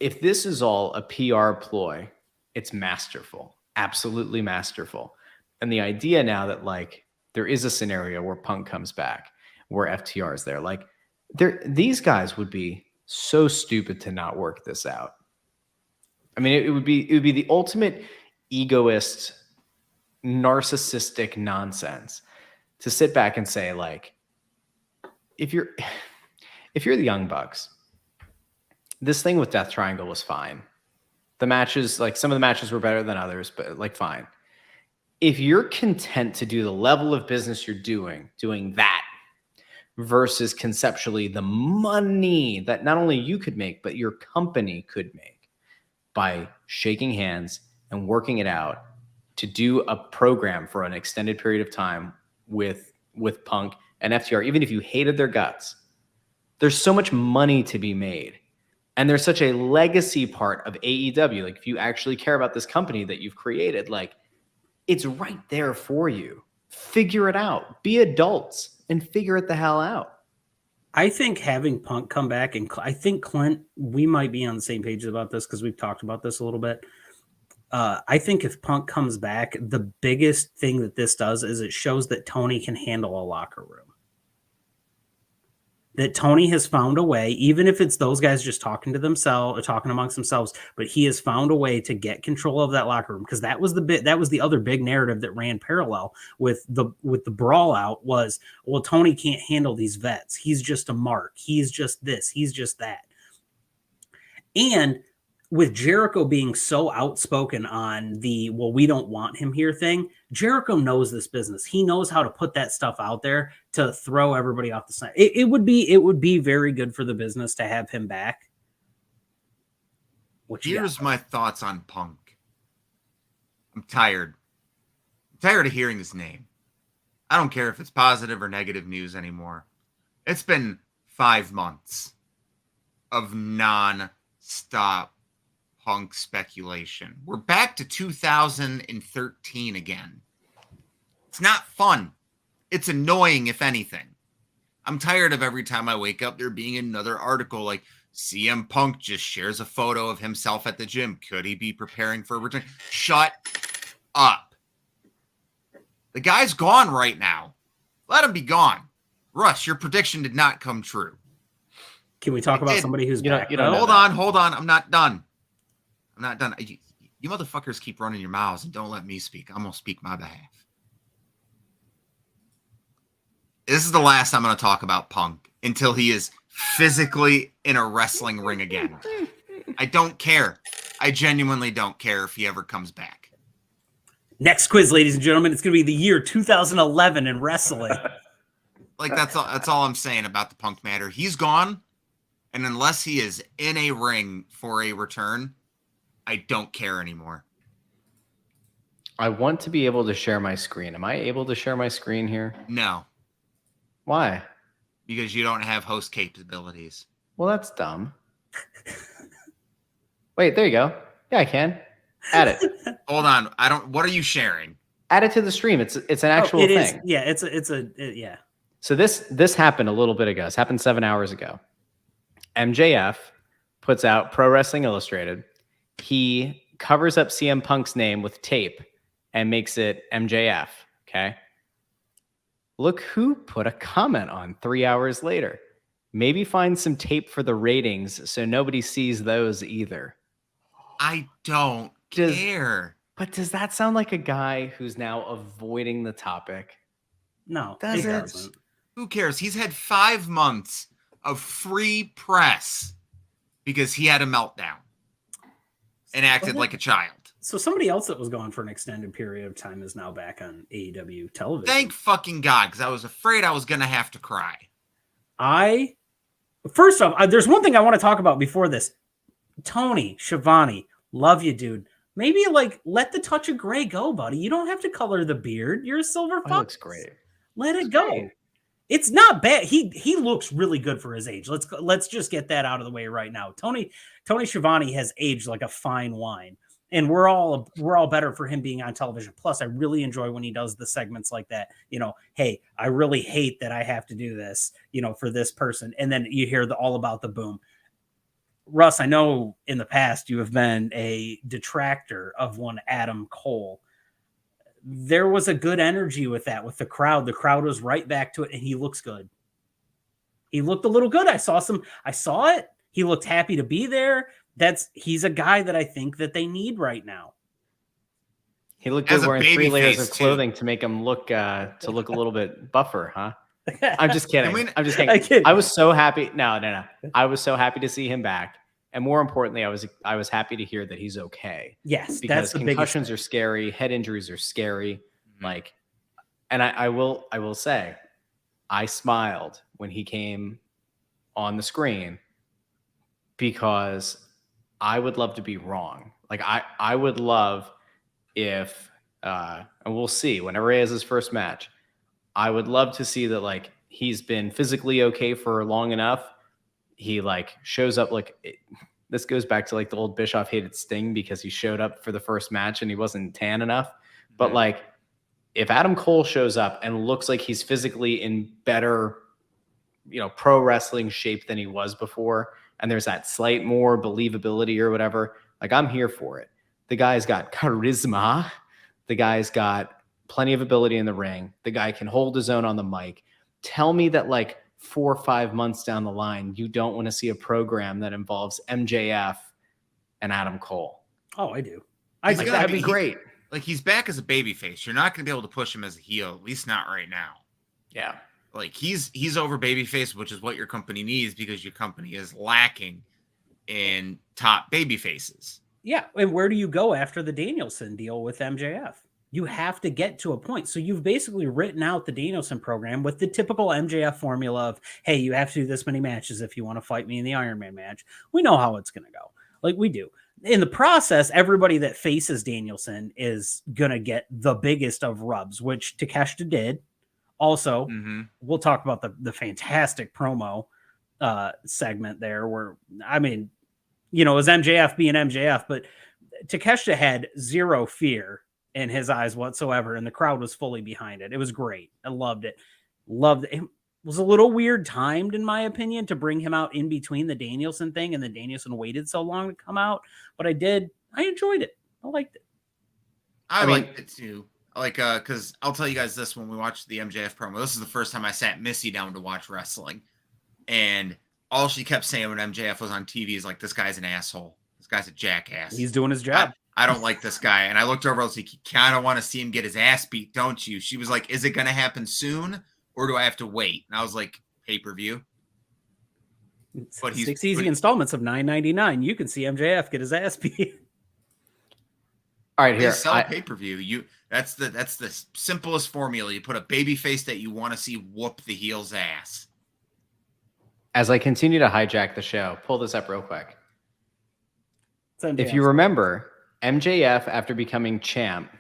If this is all a PR ploy, it's masterful, absolutely masterful. And the idea now that like there is a scenario where Punk comes back, where FTR is there, like these guys would be so stupid to not work this out. I mean, it would be the ultimate egoist, narcissistic nonsense to sit back and say like, if you're the Young Bucks, this thing with Death Triangle was fine. The matches, like some of the matches were better than others, but like fine. If you're content to do the level of business you're doing that versus conceptually the money that not only you could make, but your company could make by shaking hands and working it out to do a program for an extended period of time with Punk and FTR, even if you hated their guts, there's so much money to be made. And there's such a legacy part of AEW. Like if you actually care about this company that you've created, like it's right there for you. Figure it out. Be adults and figure it the hell out. I think having Punk come back, and I think Clint, we might be on the same page about this because we've talked about this a little bit. I think if Punk comes back, the biggest thing that this does is it shows that Tony can handle a locker room. That Tony has found a way, even if it's those guys just talking to themselves or talking amongst themselves, but he has found a way to get control of that locker room. Because that was the other big narrative that ran parallel with the brawl out was, well, Tony can't handle these vets. He's just a mark. He's just this. He's just that. And with Jericho being so outspoken on the, well, we don't want him here thing, Jericho knows this business. He knows how to put that stuff out there to throw everybody off the side. It would be very good for the business to have him back. Here's my thoughts on Punk. I'm tired. I'm tired of hearing his name. I don't care if it's positive or negative news anymore. It's been 5 months of non-stop Punk speculation. We're back to 2013 again. It's not fun. It's annoying, if anything. I'm tired of every time I wake up there being another article like CM Punk just shares a photo of himself at the gym. Could he be preparing for a return? Shut up. The guy's gone right now. Let him be gone. Russ, your prediction did not come true. Can we talk about somebody who's back? Hold on. I'm not done. You motherfuckers keep running your mouths and don't let me speak. I'm going to speak my behalf. This is the last I'm going to talk about Punk until he is physically in a wrestling ring again. I don't care. I genuinely don't care if he ever comes back. Next quiz, ladies and gentlemen, it's going to be the year 2011 in wrestling. Like, that's all I'm saying about the Punk matter. He's gone, and unless he is in a ring for a return, I don't care anymore. I want to be able to share my screen. Am I able to share my screen here? No. Why? Because you don't have host capabilities. Well, that's dumb. Wait, there you go. Yeah, I can. Add it. Hold on. What are you sharing? Add it to the stream. It's an actual thing. Yeah, yeah. So this happened a little bit ago. This happened 7 hours ago. MJF puts out Pro Wrestling Illustrated. He covers up CM Punk's name with tape and makes it MJF. Okay. Look who put a comment on 3 hours later. Maybe find some tape for the ratings so nobody sees those either. I don't care. But does that sound like a guy who's now avoiding the topic? No, it doesn't. Who cares? He's had 5 months of free press because he had a meltdown and acted like a child. So somebody else that was gone for an extended period of time is now back on AEW television. Thank fucking God, because I was afraid I was going to have to cry. First off, there's one thing I want to talk about before this. Tony Schiavone, love you, dude. Maybe let the touch of gray go, buddy. You don't have to color the beard. You're a silver fox. Looks great. Let it go. Great. It's not bad. He looks really good for his age. Let's just get that out of the way right now. Tony Schiavone has aged like a fine wine, and we're all better for him being on television. Plus, I really enjoy when he does the segments like that. Hey, I really hate that I have to do this, for this person, and then you hear all about the boom. Russ, I know in the past you have been a detractor of one Adam Cole. There was a good energy with that, with the crowd. The crowd was right back to it, and he looks good. He looked a little good. I saw it. He looked happy to be there. He's a guy that I think that they need right now. He looked good wearing 3 layers of clothing to make him look a little bit buffer, huh? I'm just kidding. I'm just kidding. I was so happy. No. I was so happy to see him back. And more importantly, I was happy to hear that he's okay. Yes, because concussions are scary, head injuries are scary. Mm-hmm. And I will say, I smiled when he came on the screen because I would love to be wrong. I would love if, and we'll see whenever he has his first match, I would love to see that he's been physically okay for long enough. He shows up this goes back to the old Bischoff hated Sting because he showed up for the first match and he wasn't tan enough. But if Adam Cole shows up and looks like he's physically in better, pro wrestling shape than he was before, and there's that slight more believability or whatever, I'm here for it. The guy's got charisma. The guy's got plenty of ability in the ring. The guy can hold his own on the mic. Tell me that like 4 or 5 months down the line, you don't want to see a program that involves MJF and Adam Cole. Oh, I do. That'd be great. Like, he's back as a babyface. You're not going to be able to push him as a heel, at least not right now. Yeah. Like, he's over babyface, which is what your company needs because your company is lacking in top babyfaces. Yeah, and where do you go after the Danielson deal with MJF? You have to get to a point. So you've basically written out the Danielson program with the typical MJF formula of, hey, you have to do this many matches if you want to fight me in the Iron Man match. We know how it's going to go. Like, we do. In the process, everybody that faces Danielson is going to get the biggest of rubs, which Takeshita did. Also, we'll talk about the fantastic promo segment there where, I mean, you know, it was MJF being MJF, but Takeshita had zero fear in his eyes whatsoever, and the crowd was fully behind it. It was great. I loved it. Loved it. It was a little weird timed, in my opinion, to bring him out in between the Danielson thing, and then Danielson waited so long to come out. But I enjoyed it. I liked it. I liked it too. Like, because I'll tell you guys this, when we watched the MJF promo, this is the first time I sat Missy down to watch wrestling. And all she kept saying when MJF was on TV is like, this guy's an asshole. This guy's a jackass. He's doing his job. I don't like this guy. And I looked over, I was like, you kind of want to see him get his ass beat, don't you? She was like, is it going to happen soon or do I have to wait? And I was like, pay-per-view. But he's 6 easy installments of $9.99. You can see MJF get his ass beat. All right, here. Sell pay-per-view. That's the simplest formula. You put a baby face that you want to see whoop the heel's ass. As I continue to hijack the show, pull this up real quick. If you remember, MJF, after becoming champ,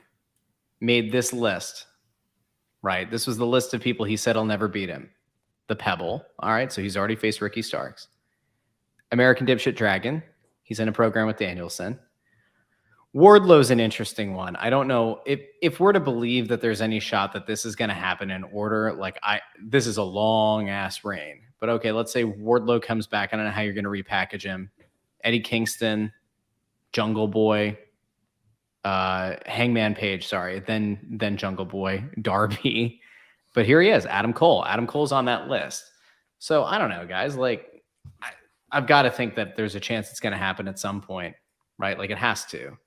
made this list, right? This was the list of people he said will never beat him. The Pebble. All right, so he's already faced Ricky Starks. American Dipshit Dragon. He's in a program with Danielson. Wardlow's an interesting one. I don't know if we're to believe that there's any shot that this is going to happen in order. Like, this is a long ass reign, but okay, let's say Wardlow comes back. I don't know how you're going to repackage him. Eddie Kingston, Jungle Boy, Hangman Page, sorry, then Jungle Boy, Darby. But here he is, Adam Cole. Adam Cole's on that list. So I don't know, guys. Like, I've got to think that there's a chance it's going to happen at some point, right? Like, it has to.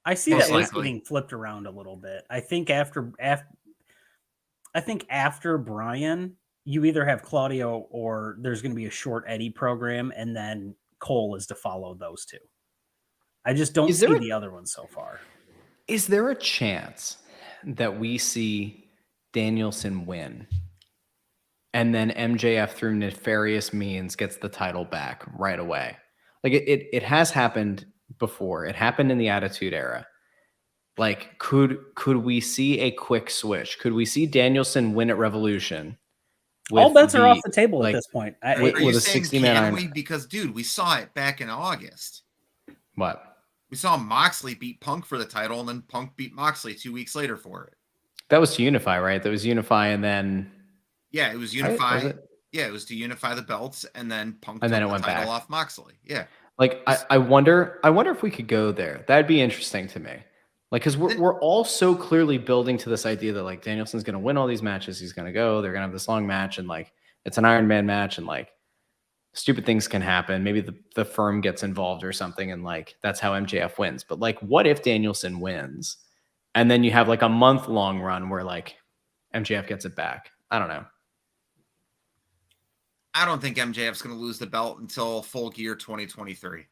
I see that list getting flipped around a little bit. I think after Brian, you either have Claudio or there's going to be a short Eddie program, and then Cole is to follow those two. I just don't see the other one so far. Is there a chance that we see Danielson win and then MJF through nefarious means gets the title back right away? Like, it has happened before. It happened in the Attitude Era. Like, could we see a quick switch? Could we see Danielson win at Revolution? All bets are off the table at this point. With a 60-man iron. Because, dude, we saw it back in August. What? We saw Moxley beat Punk for the title, and then Punk beat Moxley 2 weeks later for it. That was to unify, right? That was unify, and then... Yeah, it was unify. Right? Was it? Yeah, it was to unify the belts, and then Punk took the title off Moxley. Yeah. Like, I wonder if we could go there. That'd be interesting to me. Like, because we're all so clearly building to this idea that, like, Danielson's going to win all these matches. He's going to go. They're going to have this long match, and, like, it's an Iron Man match, and, like, stupid things can happen. Maybe the firm gets involved or something, and, like, that's how MJF wins. But, like, what if Danielson wins, and then you have, like, a month-long run where, like, MJF gets it back? I don't know. I don't think MJF's going to lose the belt until Full Gear 2023.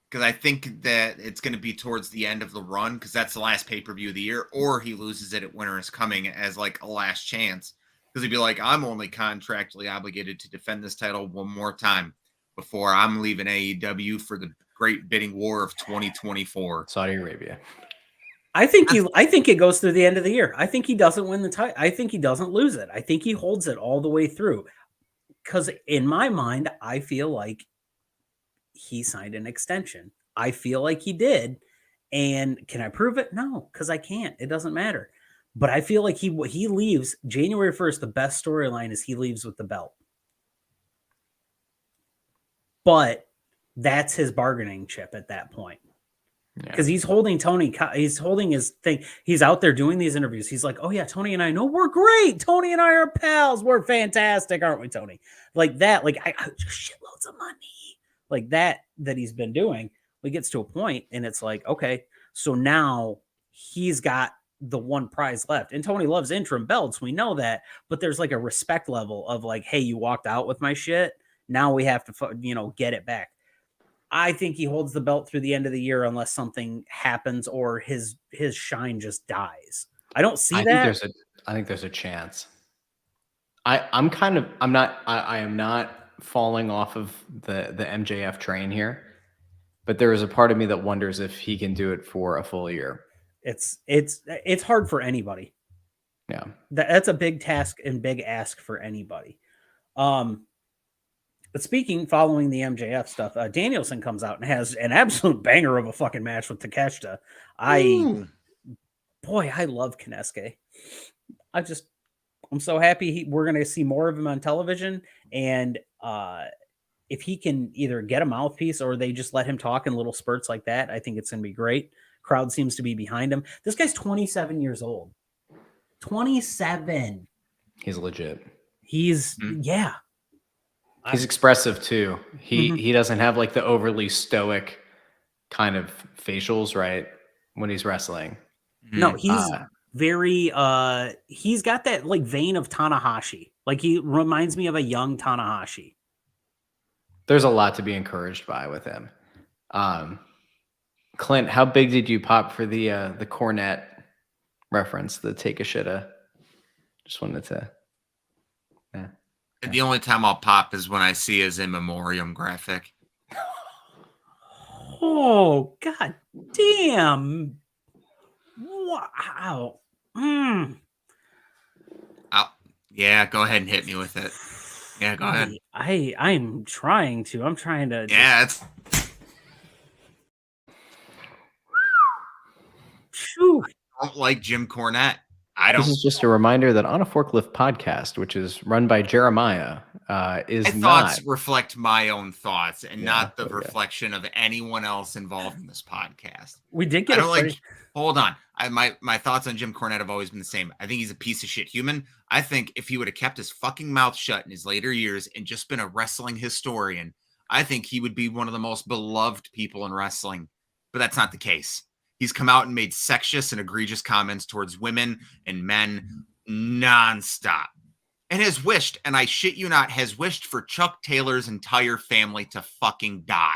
Because I think that it's going to be towards the end of the run, because that's the last pay-per-view of the year, or he loses it at Winter is Coming as, like, a last chance. Because he'd be like, I'm only contractually obligated to defend this title one more time before I'm leaving AEW for the great bidding war of 2024. Saudi Arabia. I think it goes through the end of the year. I think he doesn't win the title. I think he doesn't lose it. I think he holds it all the way through. Because in my mind, I feel like he signed an extension. I feel like he did. And can I prove it? No, because I can't. It doesn't matter. But I feel like he leaves January 1st. The best storyline is he leaves with the belt. But That's his bargaining chip at that point. Because he's holding Tony, he's holding his thing. He's out there doing these interviews. He's like, oh yeah, Tony and I know we're great. Tony and I are pals. We're fantastic, aren't we, Tony? Like that, like I shitloads of money. Like that he's been doing. It gets to a point and it's like, okay, so now he's got the one prize left. And Tony loves interim belts. We know that, but there's like a respect level of like, hey, you walked out with my shit. Now we have to, get it back. I think he holds the belt through the end of the year unless something happens or his shine just dies. I don't see that. I think there's a chance. I am not falling off of the MJF train here, but there is a part of me that wonders if he can do it for a full year. It's hard for anybody. Yeah. That's a big task and big ask for anybody. But following the MJF stuff, Danielson comes out and has an absolute banger of a fucking match with Takeshita. I love Kinesuke. I'm so happy we're going to see more of him on television. And if he can either get a mouthpiece or they just let him talk in little spurts like that, I think it's going to be great. Crowd seems to be behind him. This guy's 27 years old. 27. He's legit. Yeah. He's expressive too. He doesn't have like the overly stoic kind of facials, right? When he's wrestling. No, he's very he's got that like vein of Tanahashi. Like he reminds me of a young Tanahashi. There's a lot to be encouraged by with him. Clint, how big did you pop for the Cornette reference, the take a shitta? Just wanted to The only time I'll pop is when I see his in memoriam graphic. Oh, god damn. Wow. Yeah, go ahead and hit me with it. Yeah, go ahead. I'm trying to. I'm trying to. Yeah, it's. Phew. I don't like Jim Cornette. This is just a reminder that On a Forklift podcast, which is run by Jeremiah, my thoughts reflect my own thoughts and not the reflection of anyone else involved in this podcast. We did get hold on. My thoughts on Jim Cornette have always been the same. I think he's a piece of shit human. I think if he would have kept his fucking mouth shut in his later years and just been a wrestling historian, I think he would be one of the most beloved people in wrestling. But that's not the case. He's come out and made sexist and egregious comments towards women and men nonstop. And has wished, and I shit you not, has wished for Chuck Taylor's entire family to fucking die.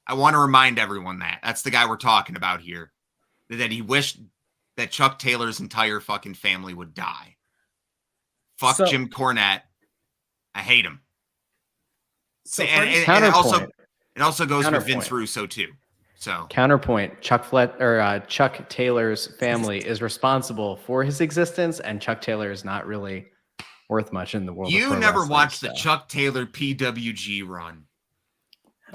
I want to remind everyone that. That's the guy we're talking about here. That he wished that Chuck Taylor's entire fucking family would die. Fuck Jim Cornette. I hate him. And it also goes for Vince Russo too. So counterpoint: Chuck Taylor's family is responsible for his existence, and Chuck Taylor is not really worth much in the world. You never watched the Chuck Taylor PWG run,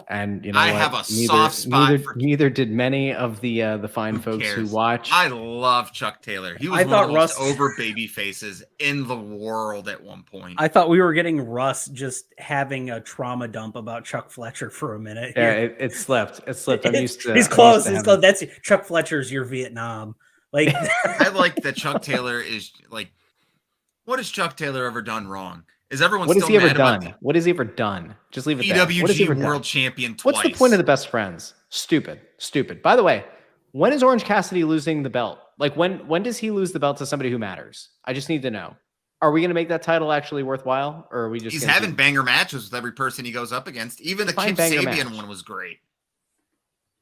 and I have a soft spot for. Neither did many of the fine folks who watch. I love Chuck Taylor. He was one of the most over baby faces in the world at one point. I thought we were getting Russ just having a trauma dump about Chuck Fletcher for a minute. Yeah, it slipped. It slipped. He's close. That's Chuck Fletcher's your Vietnam. Like I like that Chuck Taylor is like. What has Chuck Taylor ever done wrong? Is everyone what still has he ever mad done? about What has he ever done? Just leave it there. PWG World Champion twice. What's the point of the best friends? Stupid. By the way, when is Orange Cassidy losing the belt? Like when does he lose the belt to somebody who matters? I just need to know. Are we going to make that title actually worthwhile, or are we just? He's having banger matches with every person he goes up against. Even the Kip Sabian one was great.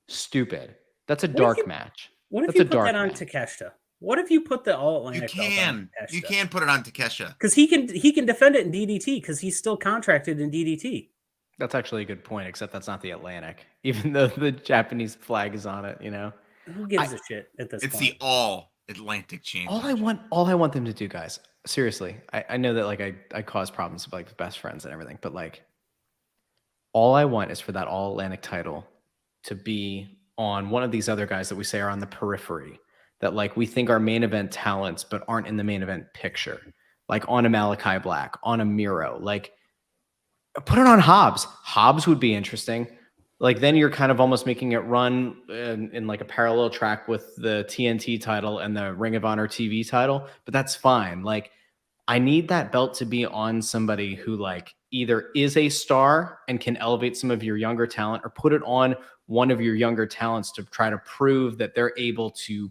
Stupid. That's a dark match. What if you put that on Takeshita? What if you put the All Atlantic? You can put it on Takeshita because he can defend it in DDT because he's still contracted in DDT. That's actually a good point, except that's not the Atlantic, even though the Japanese flag is on it. Who gives a shit at this point? It's the All Atlantic Championship. All I want them to do, guys. Seriously, I know that like I cause problems with like best friends and everything, but like all I want is for that All Atlantic title to be on one of these other guys that we say are on the periphery. That like we think are main event talents, but aren't in the main event picture, like on a Malachi Black, on a Miro. Like Put it on Hobbs. Hobbs would be interesting. Like then you're kind of almost making it run in like a parallel track with the TNT title and the Ring of Honor TV title, but that's fine. Like I need that belt to be on somebody who like either is a star and can elevate some of your younger talent, or put it on one of your younger talents to try to prove that they're able to,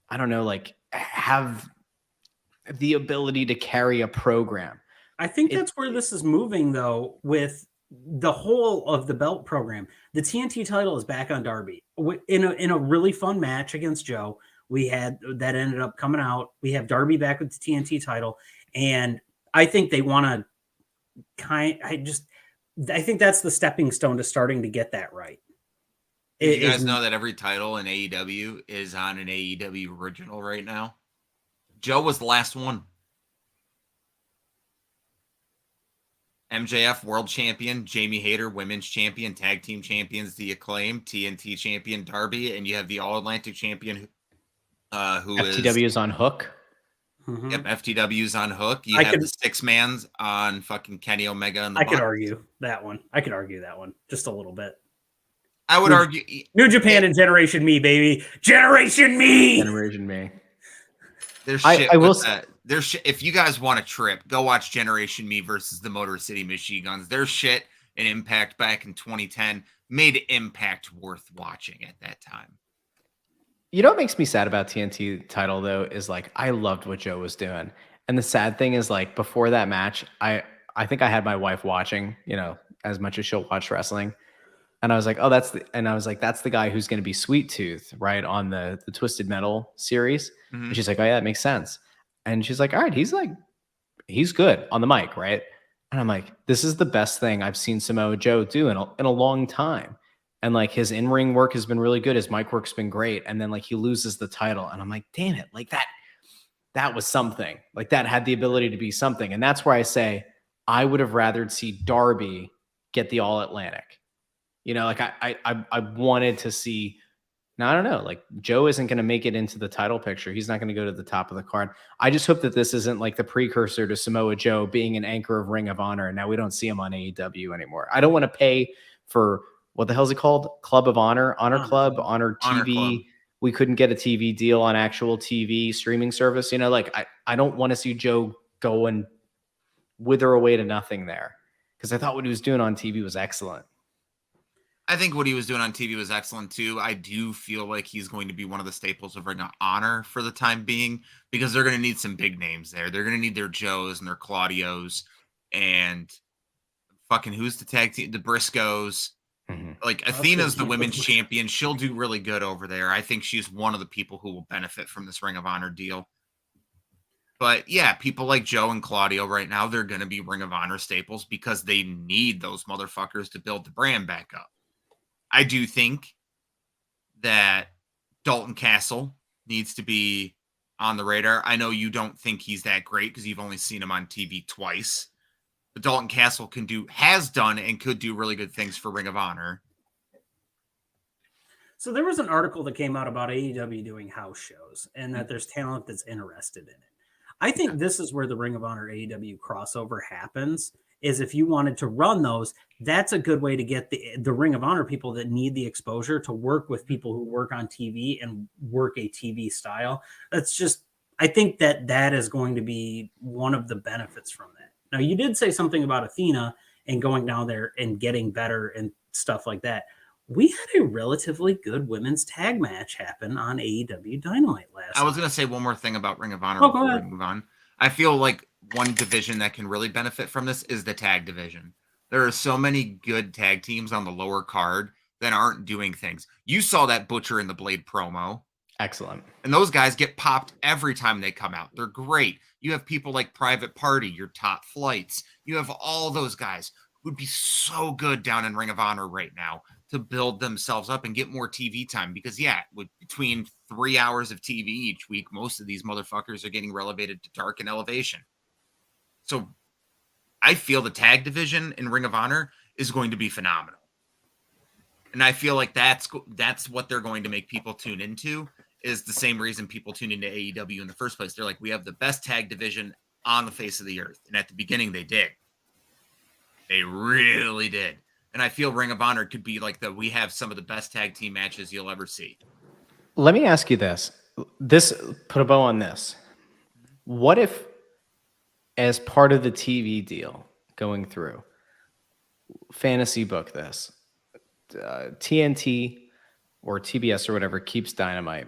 I don't know, like have the ability to carry a program. I think that's where this is moving, though, with the whole of the belt program. The TNT title is back on Darby in a really fun match against Joe. We had that ended up coming out. We have Darby back with the TNT title, and I think they want to I think that's the stepping stone to starting to get that right. Did you guys know that every title in AEW is on an AEW original right now? Joe was the last one. MJF World Champion, Jamie Hayter Women's Champion, Tag Team Champions, The Acclaim, TNT Champion Darby, and you have the All Atlantic Champion who FTW is on Hook. Mm-hmm. Yep, FTW's on Hook. You have the 6-mans on fucking Kenny Omega. And I could argue that one. Just a little bit. I would argue New Japan and Generation Me, baby. Generation Me. There's shit. I will say, there's shit. If you guys want a trip, go watch Generation Me versus the Motor City Machine Guns. Their shit and Impact back in 2010 made Impact worth watching at that time. You know what makes me sad about TNT title though is like I loved what Joe was doing, and the sad thing is like before that match, I think I had my wife watching, you know, as much as she'll watch wrestling, and I was like, oh, that's the guy who's going to be Sweet Tooth, right, on the Twisted Metal series, and she's like, oh yeah, that makes sense, and she's like, all right, he's good on the mic, right, and I'm like, this is the best thing I've seen Samoa Joe do in a long time. And like his in-ring work has been really good. His mic work's been great. And then like he loses the title. And I'm like, damn it. Like that was something. Like that had the ability to be something. And that's where I say I would have rathered see Darby get the All Atlantic. You know, like I wanted to see. Now I don't know. Like Joe isn't going to make it into the title picture. He's not going to go to the top of the card. I just hope that this isn't like the precursor to Samoa Joe being an anchor of Ring of Honor. And now we don't see him on AEW anymore. I don't want to pay for what the hell is it called? Club of Honor, Honor Club, Honor TV. Honor Club. We couldn't get a TV deal on actual TV streaming service. You know, like I don't want to see Joe go and wither away to nothing there, because I thought what he was doing on TV was excellent. I think what he was doing on TV was excellent too. I do feel like he's going to be one of the staples of Ring of Honor for the time being, because they're going to need some big names there. They're going to need their Joes and their Claudios and fucking who's the tag team? The Briscoes. Like Athena's the women's champion. She'll do really good over there. I think she's one of the people who will benefit from this Ring of Honor deal. But yeah, people like Joe and Claudio right now, they're going to be Ring of Honor staples because they need those motherfuckers to build the brand back up. I do think that Dalton Castle needs to be on the radar. I know you don't think he's that great because you've only seen him on TV twice. But Dalton Castle has done and could do really good things for Ring of Honor. So there was an article that came out about AEW doing house shows and that there's talent that's interested in it. I think this is where the Ring of Honor AEW crossover happens, is if you wanted to run those, that's a good way to get the Ring of Honor people that need the exposure to work with people who work on TV and work a TV style. That's just, I think that is going to be one of the benefits from that. Now, you did say something about Athena and going down there and getting better and stuff like that. We had a relatively good women's tag match happen on AEW Dynamite last night. I was going to say one more thing about Ring of Honor before we move on. I feel like one division that can really benefit from this is the tag division. There are so many good tag teams on the lower card that aren't doing things. You saw that Butcher and the Blade promo. Excellent. And those guys get popped every time they come out. They're great. You have people like Private Party, your Top Flights. You have all those guys who would be so good down in Ring of Honor right now to build themselves up and get more TV time. Because, yeah, with between 3 hours of TV each week, most of these motherfuckers are getting relegated to Dark and Elevation. So I feel the tag division in Ring of Honor is going to be phenomenal. And I feel like that's what they're going to make people tune into, is the same reason people tune into AEW in the first place. They're like, we have the best tag division on the face of the earth. And at the beginning, they did. They really did. And I feel Ring of Honor could be like we have some of the best tag team matches you'll ever see. Let me ask you this. Put a bow on this. What if, as part of the TV deal going through, fantasy book this, TNT or TBS or whatever keeps Dynamite,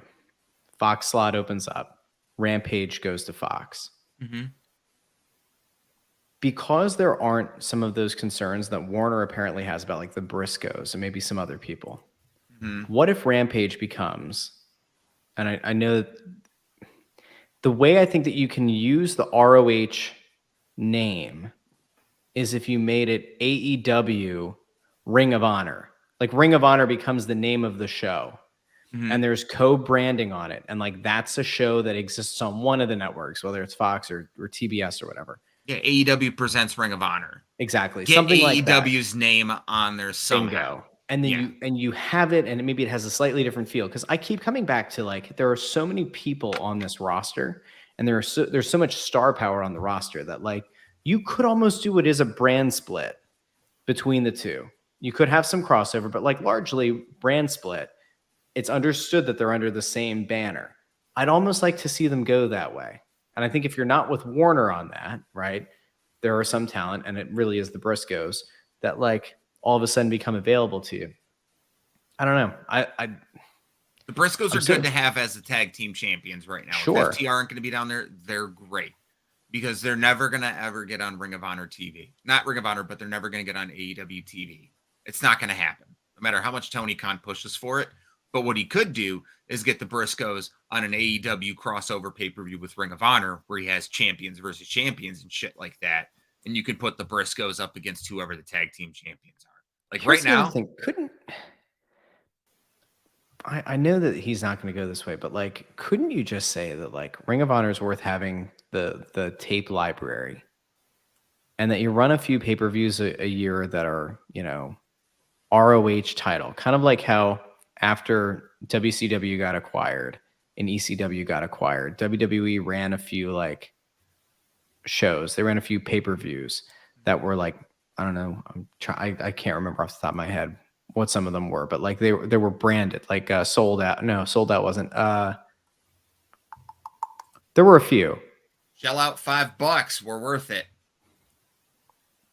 Fox slot opens up, Rampage goes to Fox. Mm-hmm. Because there aren't some of those concerns that Warner apparently has about like the Briscoes and maybe some other people. Mm-hmm. What if Rampage becomes, and I know that the way I think that you can use the ROH name is if you made it AEW Ring of Honor. Like Ring of Honor becomes the name of the show. Mm-hmm. And there's co-branding on it. And like that's a show that exists on one of the networks, whether it's Fox or TBS or whatever. Yeah, AEW presents Ring of Honor. Exactly. Get something AEW's like that. Name on there somehow. Bingo. And then you have it, and maybe it has a slightly different feel. Because I keep coming back to like there are so many people on this roster, and there's so much star power on the roster that like you could almost do what is a brand split between the two. You could have some crossover, but like largely brand split. It's understood that they're under the same banner. I'd almost like to see them go that way. And I think if you're not with Warner on that, right, there are some talent, and it really is the Briscoes, that like all of a sudden become available to you. I don't know. The Briscoes are good to have as the tag team champions right now. Sure. If FTR aren't going to be down there, they're great because they're never going to ever get on Ring of Honor TV. Not Ring of Honor, but they're never going to get on AEW TV. It's not going to happen, no matter how much Tony Khan pushes for it. But what he could do is get the Briscoes on an AEW crossover pay-per-view with Ring of Honor where he has champions versus champions and shit like that. And you could put the Briscoes up against whoever the tag team champions are. Like here's right now. I know that he's not going to go this way, but like, couldn't you just say that like Ring of Honor is worth having the tape library and that you run a few pay-per-views a year that are, you know, ROH title, kind of like how after WCW got acquired and ECW got acquired, WWE ran a few like shows. They ran a few pay-per-views that were like, I don't know, I can't remember off the top of my head what some of them were, but like they were branded, like Sold Out. No, Sold Out wasn't. There were a few. Shell out $5. We're worth it.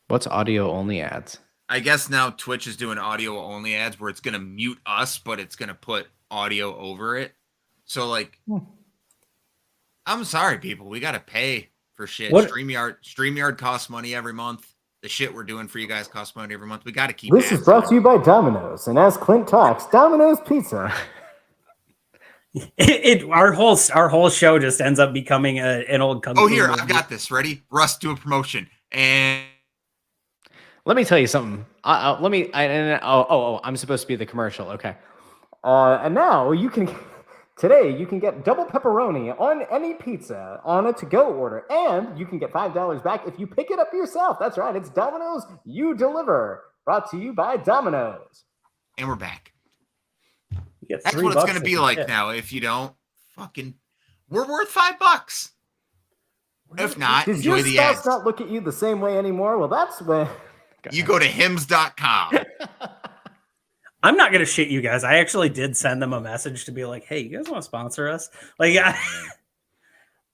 What's audio only ads? I guess now Twitch is doing audio only ads where it's going to mute us, but it's going to put audio over it. So like, I'm sorry, people, we got to pay for shit. StreamYard costs money every month. The shit we're doing for you guys costs money every month. We got to keep. This is brought to you by Domino's, and as Clint talks, Domino's Pizza. Our whole show just ends up becoming an old. Oh, here movie. I've got this ready. Russ, do a promotion, and let me tell you something. I'm supposed to be the commercial. Okay. And now Today, you can get double pepperoni on any pizza on a to-go order, and you can get $5 back if you pick it up yourself. That's right. It's Domino's You Deliver, brought to you by Domino's. And we're back. That's what it's going to be like now. If you don't, we're worth $5. If not, does enjoy your the spouse ads. not look at you the same way anymore? Well, that's when you go to hims.com. I'm not gonna shit you guys. I actually did send them a message to be like, "Hey, you guys want to sponsor us?" Like, I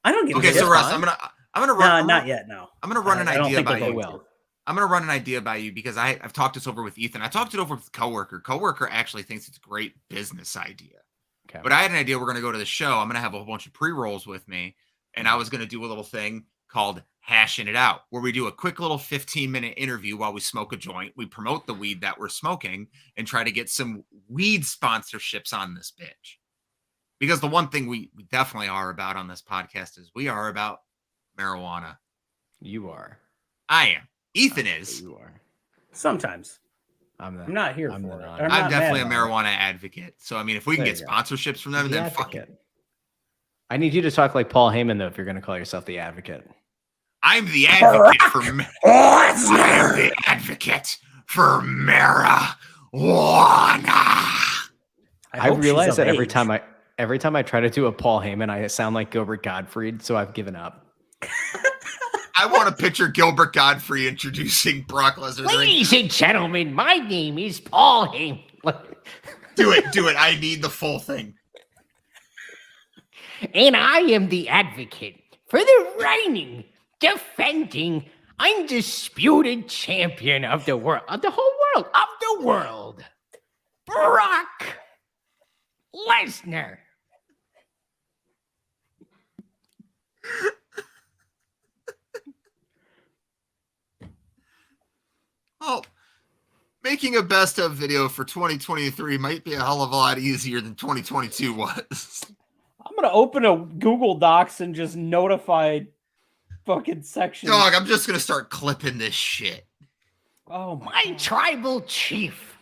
don't get. Okay, so Russ, I'm gonna run. Not yet. No, I'm gonna run an idea by you. Will. I'm gonna run an idea by you because I've talked this over with Ethan. I talked it over with a coworker. Coworker actually thinks it's a great business idea. Okay. But I had an idea. We're gonna go to the show. I'm gonna have a whole bunch of pre-rolls with me, and I was gonna do a little thing called Hashing It Out, where we do a quick little 15-minute interview while we smoke a joint. We promote the weed that we're smoking and try to get some weed sponsorships on this bitch. Because the one thing we definitely are about on this podcast is we are about marijuana. You are. I am. Ethan is. You are. Sometimes. I'm not here for it. I'm definitely a marijuana advocate. So, I mean, if we can get sponsorships from them, then fuck it. I need you to talk like Paul Heyman, though, if you're going to call yourself the advocate. I'm the advocate for I'm the advocate for marijuana. I realize that every time I try to do a Paul Heyman, I sound like Gilbert Gottfried, so I've given up. I want to picture Gilbert Godfrey introducing Brock Lesnar. Ladies and gentlemen, my name is Paul Heyman. Do it. I need the full thing. And I am the advocate for the reigning, defending, undisputed champion of the world, of the whole world, Brock Lesnar. Oh, making a best of video for 2023 might be a hell of a lot easier than 2022 was. I'm gonna open a Google Docs and just notify fucking sections. Dog, I'm just gonna start clipping this shit. Oh my God. Tribal chief.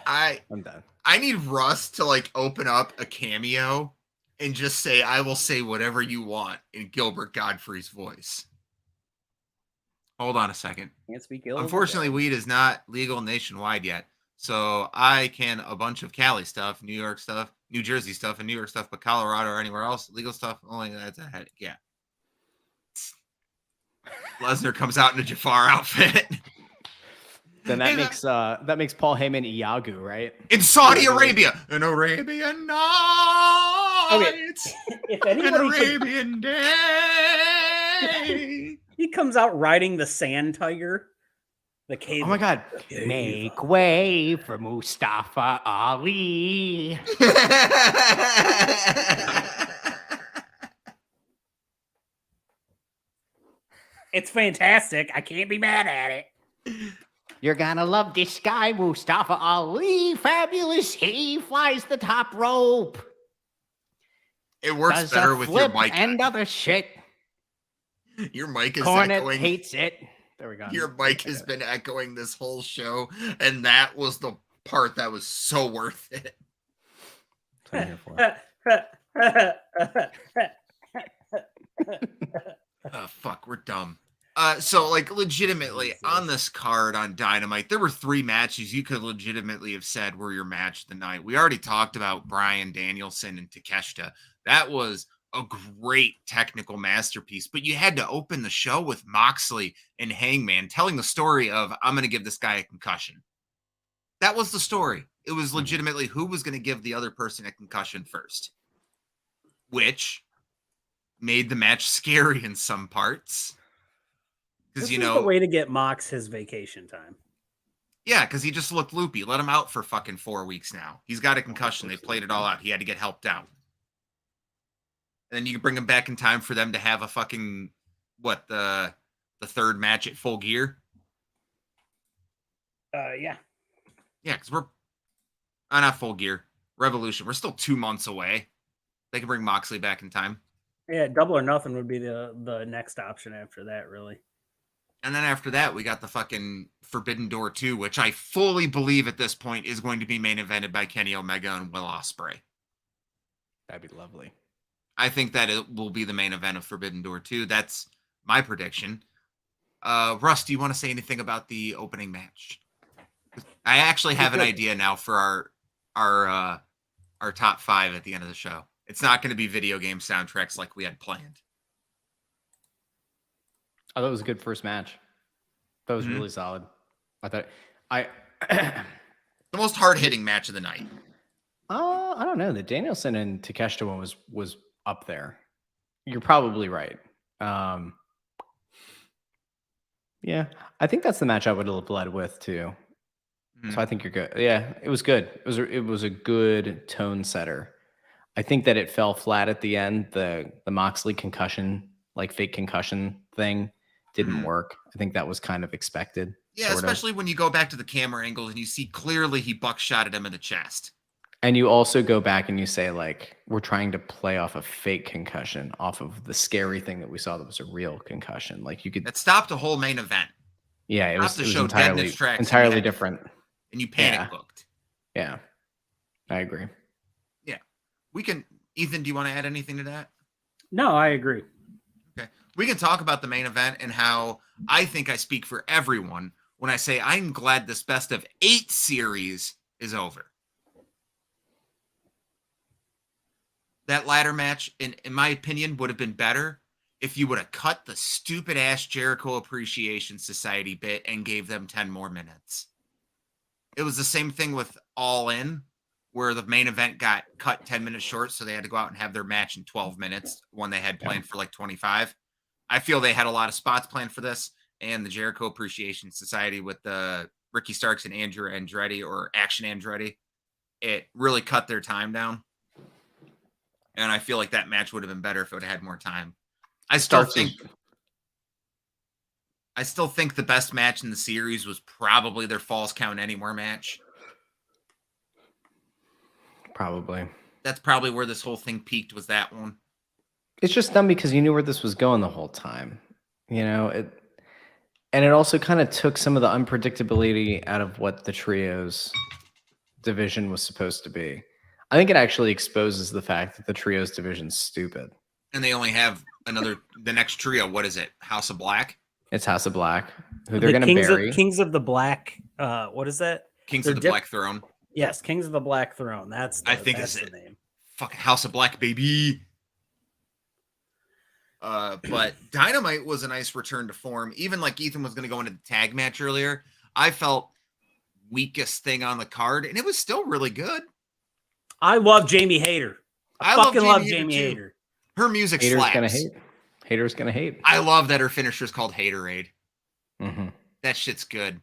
I'm done. I need Russ to like open up a Cameo and just say, "I will say whatever you want" in Gilbert Godfrey's voice. Hold on a second. Can't speak Unfortunately, weed is not legal nationwide yet. So I can a bunch of Cali stuff, New York stuff, New Jersey stuff, and New York stuff, but Colorado or anywhere else, legal stuff, only that's a headache. Yeah. Lesnar comes out in a Jafar outfit. Then that makes Paul Heyman Iago, right? In Saudi Arabia. An Arabian night. Okay. If anybody An Arabian day. He comes out riding the sand tiger. The cave. Oh my God. Make way for Mustafa Ali. It's fantastic. I can't be mad at it. You're gonna love this guy, Mustafa Ali. Fabulous. He flies the top rope. It works Does better a with your flip mic. and other shit. Your mic is Cornet echoing. hates it. There we go. Your mic has been echoing this whole show, and that was the part that was so worth it. That's what I'm here for. Oh, fuck, we're dumb. So, like, legitimately, on this card on Dynamite, there were 3 matches you could legitimately have said were your match of the night. We already talked about Bryan Danielson and Takeshita. That was a great technical masterpiece, but you had to open the show with Moxley and Hangman telling the story of, I'm going to give this guy a concussion. That was the story. It was legitimately who was going to give the other person a concussion first, which made the match scary in some parts. Because, This is the way to get Mox his vacation time. Yeah, because he just looked loopy. Let him out for fucking 4 weeks now. He's got a concussion. They played it all out. He had to get helped out. And then you can bring him back in time for them to have a fucking, the third match at Full Gear? Yeah. Yeah, because we're not Full Gear. Revolution. We're still 2 months away. They can bring Moxley back in time. Yeah, Double or Nothing would be the next option after that, really. And then after that, we got the fucking Forbidden Door 2, which I fully believe at this point is going to be main evented by Kenny Omega and Will Ospreay. That'd be lovely. I think that it will be the main event of Forbidden Door 2. That's my prediction. Russ, do you want to say anything about the opening match? I actually have an idea now for our top 5 at the end of the show. It's not going to be video game soundtracks like we had planned. Oh, that was a good first match. That was really solid. I thought the most hard-hitting match of the night. I don't know. The Danielson and Takeshita one was up there. You're probably right. Yeah, I think that's the match I would have led with too. So I think you're good. Yeah, it was good. It was a good tone setter. I think that it fell flat at the end. The Moxley concussion, like fake concussion thing, didn't work. I think that was kind of expected. Yeah, especially when you go back to the camera angles and you see clearly he buckshotted him in the chest. And you also go back and you say, like, we're trying to play off a fake concussion, off of the scary thing that we saw that was a real concussion. Like you could that stopped a whole main event. Yeah, it was entirely different. And you panic booked. Yeah, I agree. Yeah, we can. Ethan, do you want to add anything to that? No, I agree. Okay, we can talk about the main event and how I think I speak for everyone when I say I'm glad this best of 8 series is over. That ladder match, in my opinion, would have been better if you would have cut the stupid ass Jericho Appreciation Society bit and gave them 10 more minutes. It was the same thing with All In, where the main event got cut 10 minutes short, so they had to go out and have their match in 12 minutes, one they had planned for like 25. I feel they had a lot of spots planned for this, and the Jericho Appreciation Society with the Ricky Starks and Andrew Andretti, or Action Andretti, it really cut their time down. And I feel like that match would have been better if it would have had more time. I still think the best match in the series was probably their Falls Count Anywhere match. Probably. That's probably where this whole thing peaked, was that one. It's just dumb because you knew where this was going the whole time. And it also kind of took some of the unpredictability out of what the trios division was supposed to be. I think it actually exposes the fact that the trios division's stupid. And they only have the next trio. What is it? House of Black? It's House of Black, who they're going to bury. Kings of the Black. What is that? Kings of the Black Throne. Yes, Kings of the Black Throne. That's the name. Fucking House of Black, baby. But Dynamite was a nice return to form. Even like Ethan was going to go into the tag match earlier, I felt weakest thing on the card, and it was still really good. I love Jamie Hayter. I fucking love Jamie Hayter. Her music Hater's slaps. Gonna hate. Hater's gonna hate. I love that her finisher is called Haterade. Mm-hmm. That shit's good.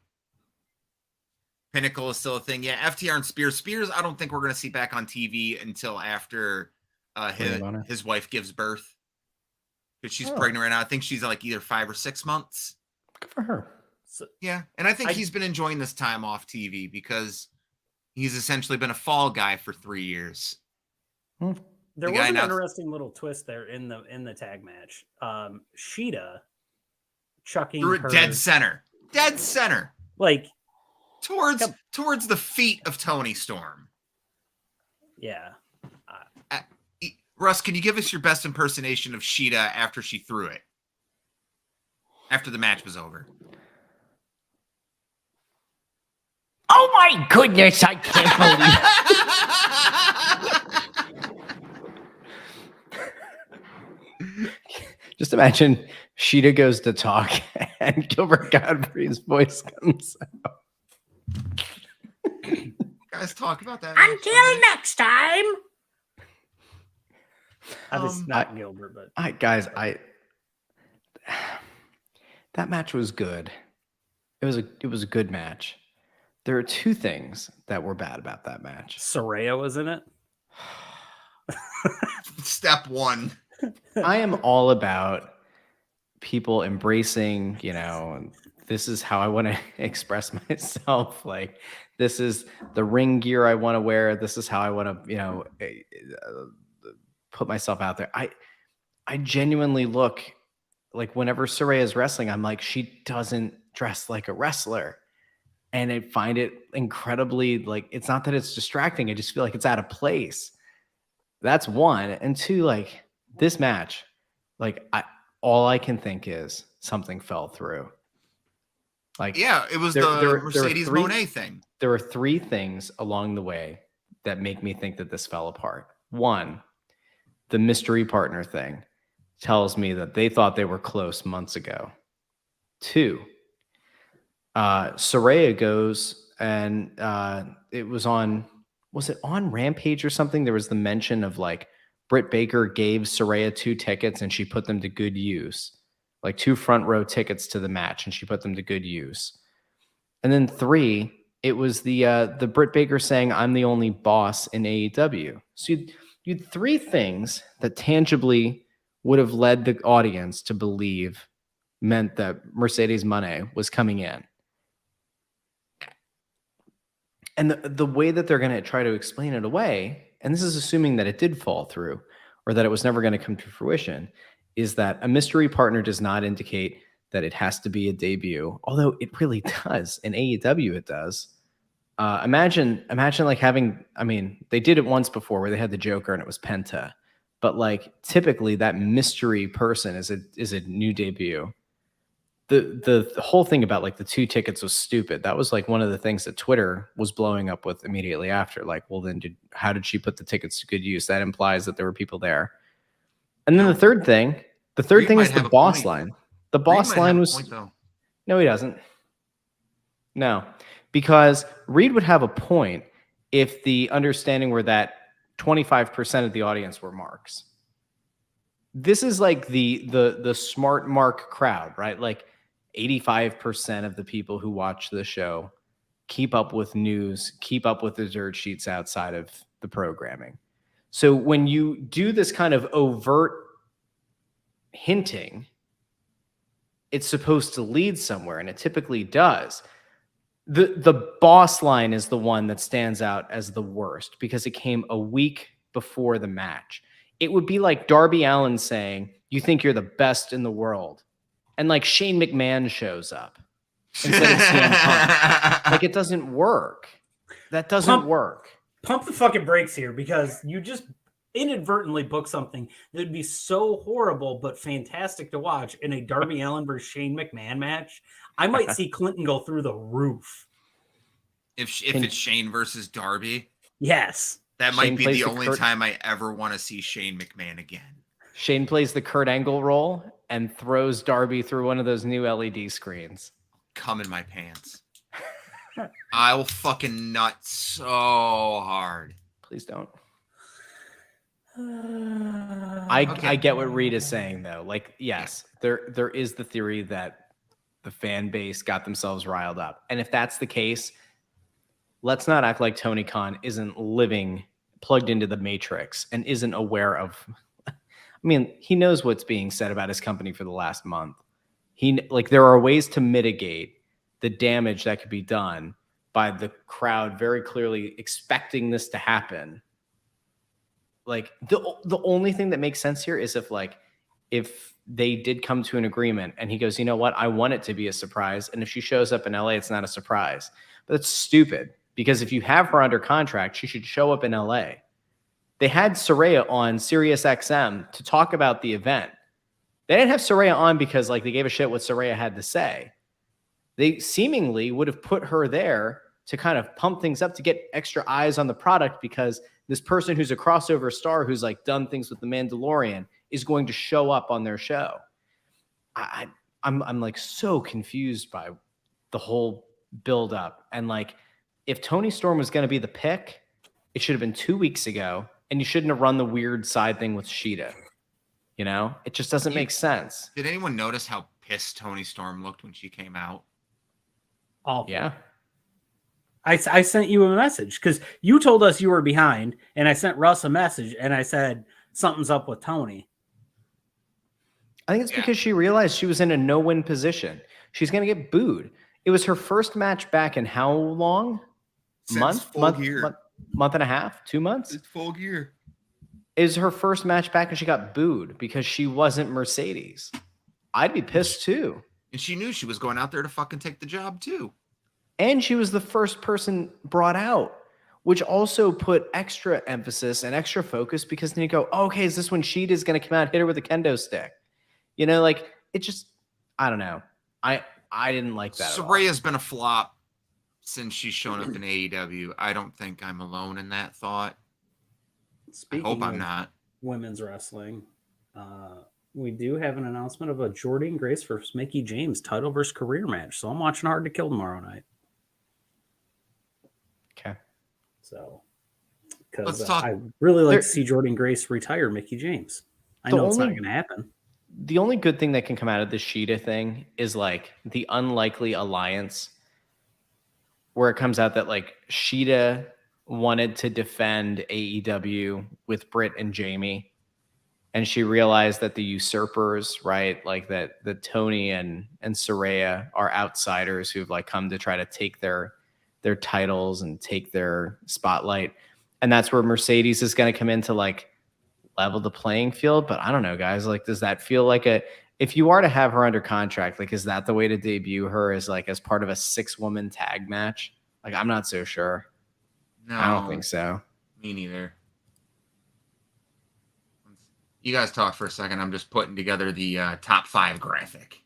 Pinnacle is still a thing. Yeah, FTR and Spears. Spears, I don't think we're going to see back on TV until after his wife gives birth. Because she's pregnant right now. I think she's like either 5 or 6 months. Good for her. So, yeah, and I think he's been enjoying this time off TV because he's essentially been a fall guy for 3 years. There was an interesting little twist there in the tag match. Sheeta chucking through her dead center, like towards the feet of Toni Storm. Yeah. Russ, can you give us your best impersonation of Sheeta after she threw it? After the match was over. Oh my goodness, I can't believe. Just imagine Sheeta goes to talk and Gilbert Godfrey's voice comes out. Guys, talk about that. Until next time. Not Gilbert, but that match was good. It was a good match. There are 2 things that were bad about that match. Saraya was in it. Step 1. I am all about people embracing, this is how I want to express myself. Like, this is the ring gear I want to wear. This is how I want to, put myself out there. I genuinely look like whenever Saraya is wrestling, I'm like, she doesn't dress like a wrestler. And I find it incredibly, like, it's not that it's distracting. I just feel like it's out of place. That's 1. And 2, like, this match, like, all I can think is something fell through. Like, yeah, it was the Mercedes Moné thing. There are 3 things along the way that make me think that this fell apart. 1, the mystery partner thing tells me that they thought they were close months ago. 2, Saraya goes and was it on Rampage or something? There was the mention of like Britt Baker gave Saraya 2 tickets and she put them to good use, like 2 front row tickets to the match, and she put them to good use. And then 3, it was the Britt Baker saying, "I'm the only boss in AEW." So you had 3 things that tangibly would have led the audience to believe meant that Mercedes Moné was coming in. And the way that they're going to try to explain it away, and this is assuming that it did fall through or that it was never going to come to fruition, is that a mystery partner does not indicate that it has to be a debut, although it really does. In AEW, it does. Imagine like having, they did it once before where they had the Joker and it was Penta, but like typically that mystery person is a new debut. The whole thing about like the 2 tickets was stupid. That was like one of the things that Twitter was blowing up with immediately after. Like, well, then how did she put the tickets to good use? That implies that there were people there. And then the third thing The third Reed thing might is the have a boss point. line. The Reed boss might have line a was point, though. no, he doesn't. No, because Reed would have a point if the understanding were that 25% of the audience were marks. This is like the smart mark crowd, right? Like 85% of the people who watch the show keep up with news, keep up with the dirt sheets outside of the programming. So when you do this kind of overt hinting, it's supposed to lead somewhere, and it typically does. The boss line is the one that stands out as the worst because it came a week before the match. It would be like Darby Allin saying, "You think you're the best in the world," and like Shane McMahon shows up instead of CM Punk. Like, it doesn't work. That doesn't work. Pump the fucking brakes here, because you just inadvertently booked something that would be so horrible but fantastic to watch in a Darby Allin versus Shane McMahon match. I might see Clinton go through the roof. If it's Shane versus Darby, yes, that Shane might be plays the the only time I ever want to see Shane McMahon again. Shane plays the Kurt Angle role and throws Darby through one of those new LED screens. Come in my pants. I will fucking nut so hard. Please don't. I get what Reed is saying, though. Like, yes, there is the theory that the fan base got themselves riled up. And if that's the case, let's not act like Tony Khan isn't living plugged into the matrix and isn't aware of. I mean, he knows what's being said about his company for the last month. There are ways to mitigate the damage that could be done by the crowd very clearly expecting this to happen. Like, the only thing that makes sense here is if they did come to an agreement and he goes, you know what, I want it to be a surprise. And if she shows up in LA, it's not a surprise. But that's stupid, because if you have her under contract, she should show up in LA. They had Saraya on Sirius XM to talk about the event. They didn't have Saraya on because they gave a shit what Saraya had to say. They seemingly would have put her there to kind of pump things up, to get extra eyes on the product, because this person who's a crossover star who's done things with the Mandalorian is going to show up on their show. I'm so confused by the whole build up. And if Tony Storm was going to be the pick, it should have been 2 weeks ago, and you shouldn't have run the weird side thing with Sheeta. You know, it just doesn't make sense. Did anyone notice how pissed Tony Storm looked when she came out? Oh yeah. I sent you a message because you told us you were behind, and I sent Russ a message and I said something's up with Tony. I think it's because she realized she was in a no-win position. She's going to get booed. It was her first match back in how long? Month and a half, 2 months? It's full gear. It was her first match back, and she got booed because she wasn't Mercedes. I'd be pissed too. And she knew she was going out there to fucking take the job too. And she was the first person brought out, which also put extra emphasis and extra focus, because then you go, oh, okay, is this when Sheeta's going to come out, hit her with a kendo stick? You know, it just, I don't know. I didn't like that. Saraya's been a flop since she's shown up in AEW. I don't think I'm alone in that thought. Speaking I hope I'm not. Women's wrestling. We do have an announcement of a Jordynne Grace versus Mickie James title versus career match. So I'm watching Hard to Kill tomorrow night. Okay. So, because I really like to see Jordynne Grace retire Mickie James. I know it's not going to happen. The only good thing that can come out of the Sheeta thing is the unlikely alliance where it comes out that Sheeta wanted to defend AEW with Britt and Jamie, and she realized that the usurpers, right, that Tony and Saraya are outsiders who've come to try to take their titles and take their spotlight, and that's where Mercedes is going to come in to level the playing field. But I don't know, guys, does that feel if you are to have her under contract, is that the way to debut her, as part of a 6-woman tag match? I'm not so sure. No, I don't think so. Me neither. You guys talk for a second. I'm just putting together the top 5 graphic.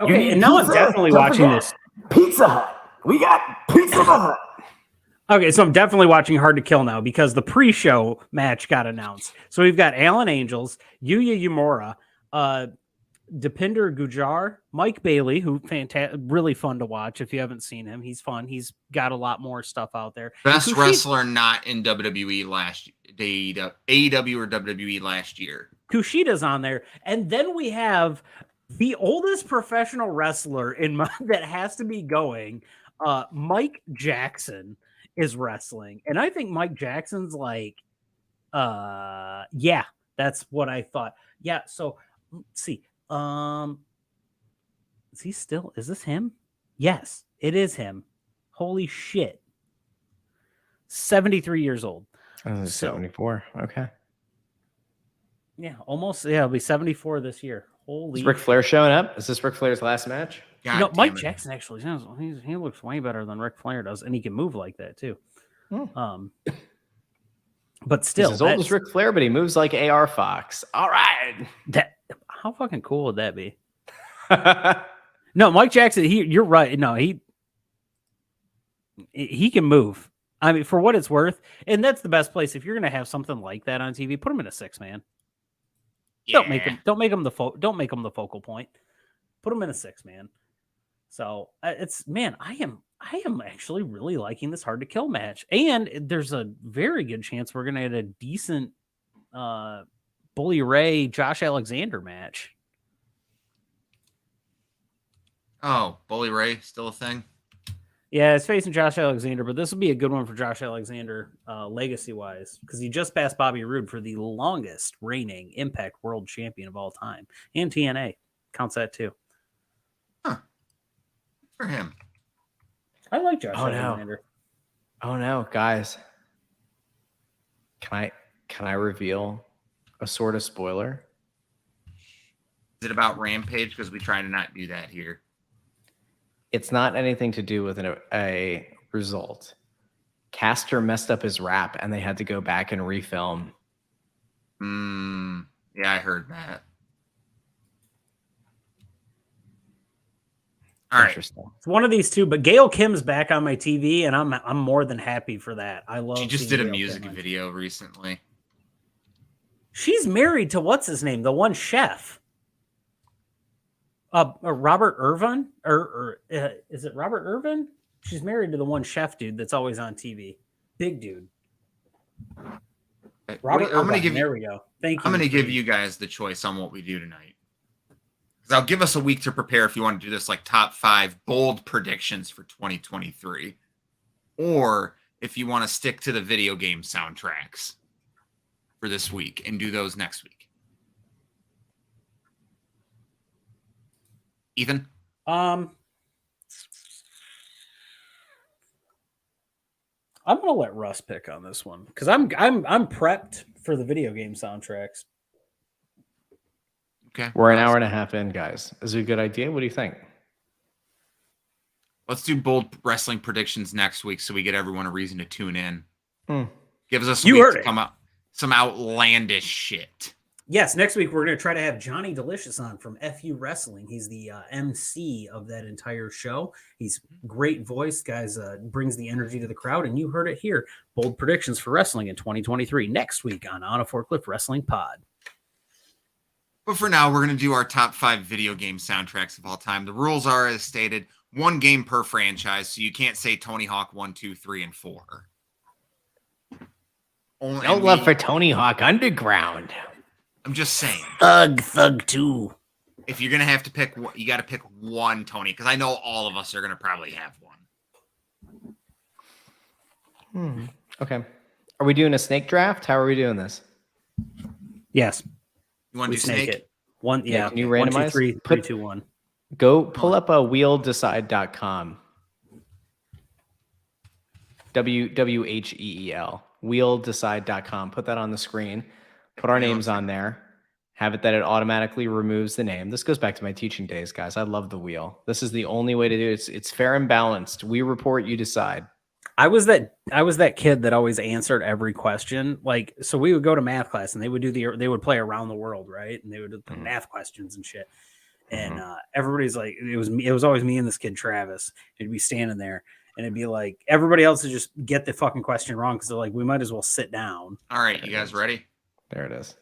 Okay, and now I'm definitely watching this. Pizza Hut. We got Pizza Hut. Okay, so I'm definitely watching Hard to Kill now because the pre-show match got announced. So we've got Alan Angels, Yuya Yamura, Deepinder Gujar, Mike Bailey, who really fun to watch if you haven't seen him. He's fun. He's got a lot more stuff out there. Best wrestler not in WWE last AEW or WWE last year. Kushida's on there. And then we have the oldest professional wrestler that has to be going. Mike Jackson is wrestling. And I think Mike Jackson's like, yeah, that's what I thought. Yeah, so let's see. Is this him? Yes, it is him. Holy shit. 73 years old. 74. Okay. Yeah, almost. Yeah, it'll be 74 this year. Holy. Is Ric Flair showing up? Is this Ric Flair's last match? Mike Jackson actually he looks way better than Ric Flair does, and he can move like that too. But still, he's as old as Ric Flair, but he moves like AR Fox. All right. How fucking cool would that be? No, Mike Jackson, you're right. No, he can move. I mean, for what it's worth, and that's the best place. If you're going to have something like that on TV, put him in a 6-man. Yeah. Don't make him the focal point. Put him in a 6-man. So I am actually really liking this Hard to Kill match, and there's a very good chance we're going to get a decent Bully Ray Josh Alexander match. Oh, Bully Ray still a thing? Yeah, it's facing Josh Alexander, but this will be a good one for Josh Alexander, legacy-wise, because he just passed Bobby Roode for the longest reigning Impact World Champion of all time, and TNA counts that too. Huh? For him, I like Josh Alexander. Oh no, guys! Can I reveal a sort of spoiler? Is it about Rampage? Because we try to not do that here. It's not anything to do with a result. Caster messed up his rap, and they had to go back and refilm. Yeah, I heard that. All right. It's one of these two, but Gail Kim's back on my TV, and I'm more than happy for that. I love. She just did a music video recently. She's married to what's his name, the one chef. Robert Irvin, or is it Robert Irvin? She's married to the one chef dude that's always on TV. Big dude. Robert Irvin. There we go. Thank you. I'm going to give you guys the choice on what we do tonight. Because I'll give us a week to prepare if you want to do this like top 5 bold predictions for 2023. Or if you want to stick to the video game soundtracks for this week and do those next week. Ethan? I'm gonna let Russ pick on this one because I'm prepped for the video game soundtracks. Okay. We're an hour and a half in, guys. Is it a good idea? What do you think? Let's do bold wrestling predictions next week so we get everyone a reason to tune in. Gives us a week to come out some outlandish shit. Yes, next week we're going to try to have Johnny Delicious on from FU Wrestling. He's the MC of that entire show. He's great voice, guys. Brings the energy to the crowd, and you heard it here. Bold predictions for wrestling in 2023 next week on a Forklift Wrestling Pod. But for now, we're going to do our top 5 video game soundtracks of all time. The rules are as stated: 1 game per franchise, so you can't say Tony Hawk 1, 2, 3, and 4. No love for Tony Hawk Underground. I'm just saying. Thug 2. If you're going to have to pick, you got to pick one, Tony, because I know all of us are going to probably have one. Okay. Are we doing a snake draft? How are we doing this? Yes. You want to do snake? It. One, yeah. Can you randomize? 1, 2, 3, 3, 2, 1. Go pull up a wheeldecide.com. WHEEL. Wheeldecide.com. Put that on the screen. Put our names on there. Have it that it automatically removes the name. This goes back to my teaching days, guys. I love the wheel. This is the only way to do it. It's fair and balanced. We report, you decide. I was that kid that always answered every question. Like, so we would go to math class and they would play Around the World, right? And they would do the math questions and shit. And everybody's like, it was always me and this kid Travis. He'd be standing there, and it'd be like everybody else would just get the fucking question wrong because they're like, we might as well sit down. All right, you guys ready? There it is.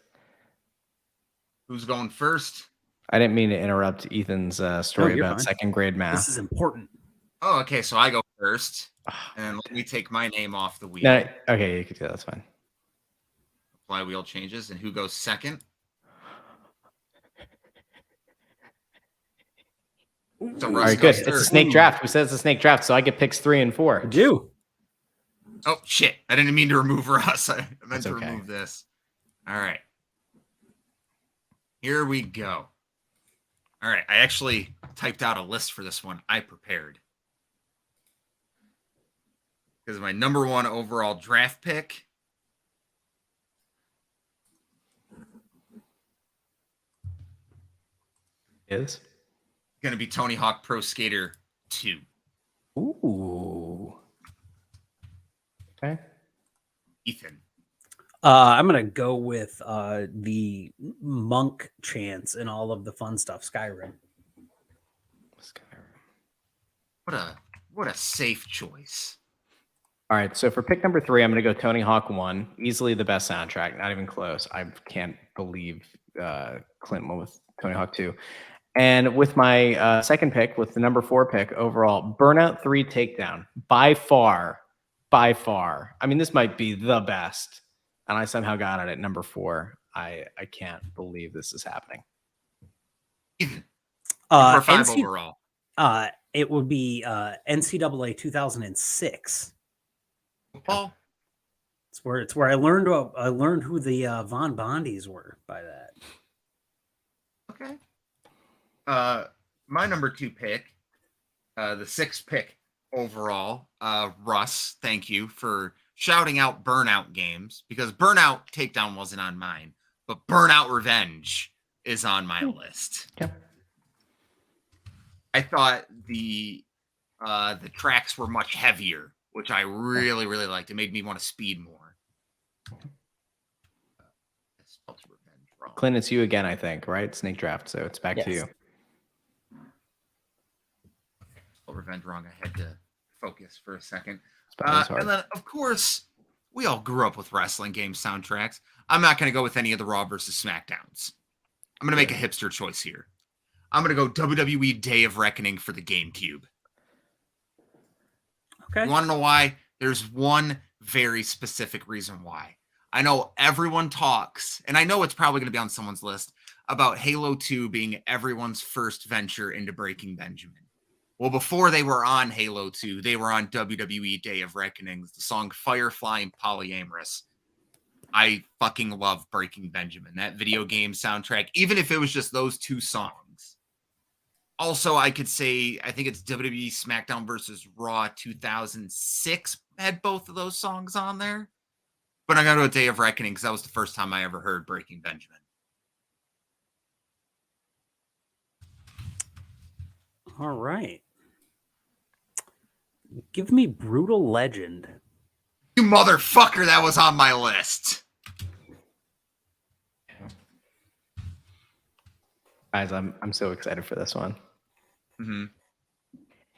Who's going first? I didn't mean to interrupt Ethan's story you're about fine. second grade math. This is important. Oh, okay. So I go first, and let me take my name off the wheel. No, okay, you can do that. That's fine. Flywheel changes, and who goes second? So All right, good. It's a snake draft. Who says it's a snake draft? So I get picks 3 and 4. I do. Oh shit! I didn't mean to remove Russ. I meant That's to okay. remove this. All right. Here we go. All right. I actually typed out a list for this one. I prepared. Because my number 1 overall draft pick is going to be Tony Hawk Pro Skater 2. Ooh. Okay. Ethan. I'm gonna go with the monk chants and all of the fun stuff. Skyrim. What a safe choice. All right, so for pick number 3, I'm going to go Tony Hawk 1. Easily the best soundtrack, not even close. I can't believe Clint went with Tony Hawk 2. And with my second pick, with the number 4 pick overall, Burnout 3 Takedown. By far. I mean, this might be the best. And I somehow got it at number 4. I can't believe this is happening. Number 5 overall. It would be NCAA 2006. Oh, It's where I learned who the Von Bondies were by that. Okay. My number 2 pick, the 6th pick overall, Russ. Thank you for shouting out Burnout games, because Burnout Takedown wasn't on mine, but Burnout Revenge is on my list. Yep. I thought the tracks were much heavier, which I really, really liked. It made me want to speed more. I spelled Revenge wrong. Clint, it's you again, I think, right? Snake draft, so it's back to you. Spelled Revenge wrong. I had to focus for a second. And then, of course, we all grew up with wrestling game soundtracks. I'm not going to go with any of the Raw versus SmackDowns. I'm going to make a hipster choice here. I'm going to go WWE Day of Reckoning for the GameCube. Okay. You want to know why? There's one very specific reason why. I know everyone talks, and I know it's probably going to be on someone's list, about Halo 2 being everyone's first venture into Breaking Benjamin. Well, before they were on Halo 2, they were on WWE Day of Reckoning, the song Firefly and Polyamorous. I fucking love Breaking Benjamin, that video game soundtrack, even if it was just those 2 songs. Also, I could say, I think it's WWE SmackDown versus Raw 2006 had both of those songs on there. But I'm going to go Day of Reckoning because that was the first time I ever heard Breaking Benjamin. All right. Give me Brutal Legend. You motherfucker, that was on my list. Guys, I'm so excited for this one. Mm-hmm.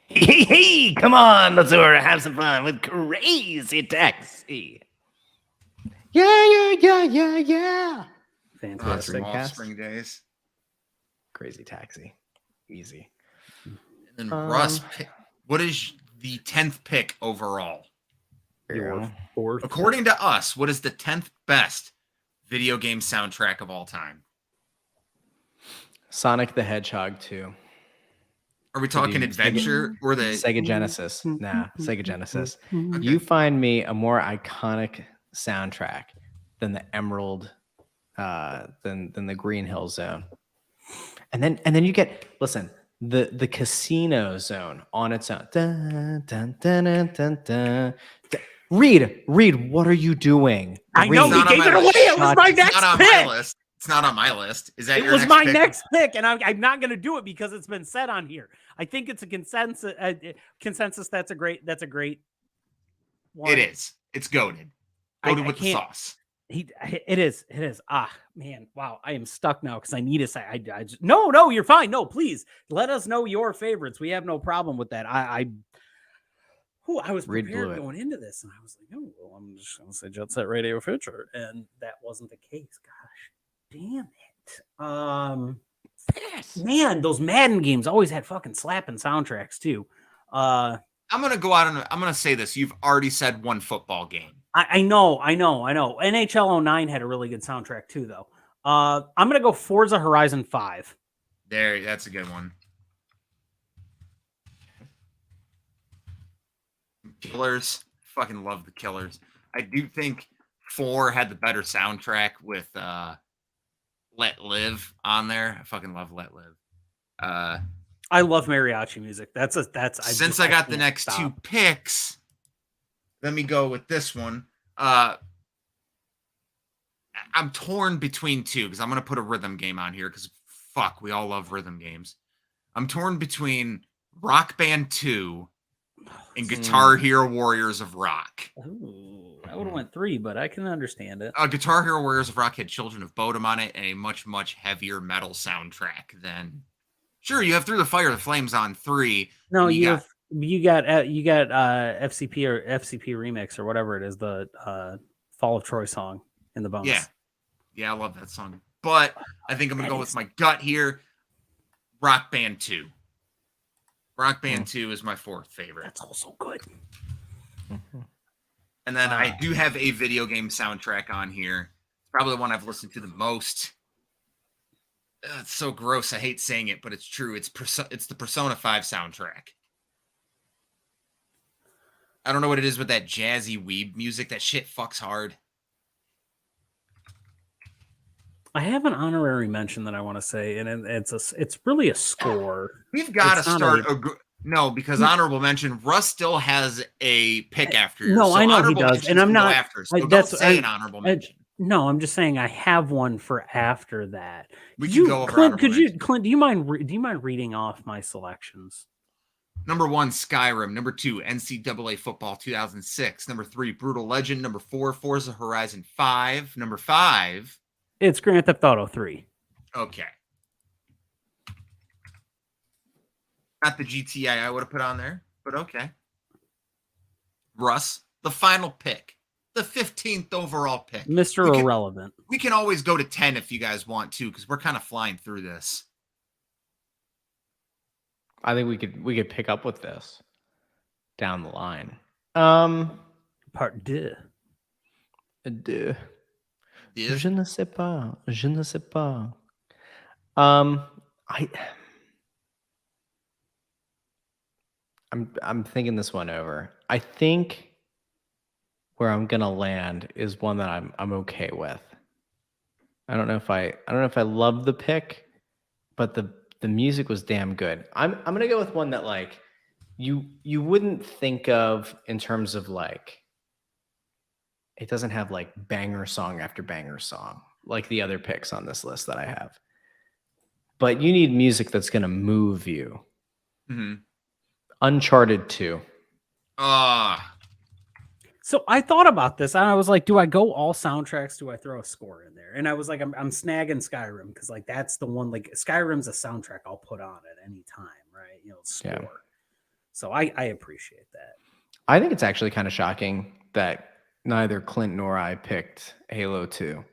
Hey, come on, let's have some fun with Crazy Taxi. Yeah. Fantastic. Offspring days. Crazy Taxi. Easy. And then Russ, what is the 10th pick overall? Fourth. According to us, what is the 10th best video game soundtrack of all time? Sonic the Hedgehog 2. Are we talking adventure or the Sega Genesis? Nah, Sega Genesis. Okay. You find me a more iconic soundtrack than the Emerald, than the Green Hill Zone. And then you get, listen, the Casino Zone on its own. Dun, dun, dun, dun, dun, dun. Reed, what are you doing? I know, Reed, he gave it away. It was my next pick. It's not on my list. Is that it your was next my pick? next pick, and I'm not going to do it because it's been said on here. I think it's a consensus. That's a great one. It is. It's goated. Goated with the sauce. It is. Ah, man. Wow. I am stuck now because I need to say, I just, no, you're fine. No, please let us know your favorites. We have no problem with that. I was Reed blew prepared it. going into this, and I was like, oh, well, I'm just going to say Jet Set Radio Future, and that wasn't the case. Gosh, damn it. Man, those Madden games always had fucking slapping soundtracks too. I'm gonna go out and I'm gonna say this. You've already said one football game. I know. NHL 09 had a really good soundtrack too, though. I'm gonna go Forza Horizon 5. There, that's a good one. Killers, fucking love the Killers. I do think 4 had the better soundtrack with Let Live on there. I fucking love Let Live. I love mariachi music. Since I got the next stop. 2 picks, let me go with this one. I'm torn between 2 because I'm gonna put a rhythm game on here because fuck, we all love rhythm games. I'm torn between Rock Band 2 and Guitar Hero Warriors of Rock. Ooh, I would have went 3, but I can understand it. Guitar Hero Warriors of Rock had Children of Bodom on it and a much, much heavier metal soundtrack than. Sure, you have Through the Fire, the Flames on 3. No, you got FCP or FCP remix or whatever it is, the Fall of Troy song in the bonus. Yeah, I love that song. But I think I'm gonna go with my gut here. Rock Band 2. Rock Band 2 is my 4th favorite. That's also good. And then I do have a video game soundtrack on here. It's probably the one I've listened to the most. It's so gross. I hate saying it, but it's true. It's the Persona 5 soundtrack. I don't know what it is with that jazzy weeb music. That shit fucks hard. I have an honorary mention that I want to say, and it's really a score. We've got to start no, because honorable mention. Russ still has a pick after yours. No, so I know he does, and I'm not. After, so don't say an honorable mention. No, I'm just saying I have one for after that. We can go over Clint. Clint? Do you mind reading off my selections? Number 1, Skyrim. Number 2, NCAA Football 2006. Number 3, Brutal Legend. Number 4, Forza Horizon 5. Number 5. It's Grand Theft Auto 3. Okay. Not the GTA I would have put on there, but okay. Russ, the final pick. The 15th overall pick. Mr. Irrelevant. We can always go to 10 if you guys want to, because we're kind of flying through this. I think we could pick up with this down the line. Part 2. Je ne sais pas. Je ne sais pas. I'm thinking this one over. I think where I'm gonna land is one that I'm okay with. I don't know if I love the pick, but the music was damn good. I'm gonna go with one that like you wouldn't think of in terms of like it doesn't have like banger song after banger song like the other picks on this list that I have. But you need music that's gonna move you. Mm-hmm. Uncharted 2. So I thought about this and I was like, do I go all soundtracks? Do I throw a score in there? And I was like, I'm snagging Skyrim because like that's the one, like Skyrim's a soundtrack I'll put on at any time, right? You know, score. Yeah. So I appreciate that. I think it's actually kind of shocking that neither Clint nor I picked Halo 2.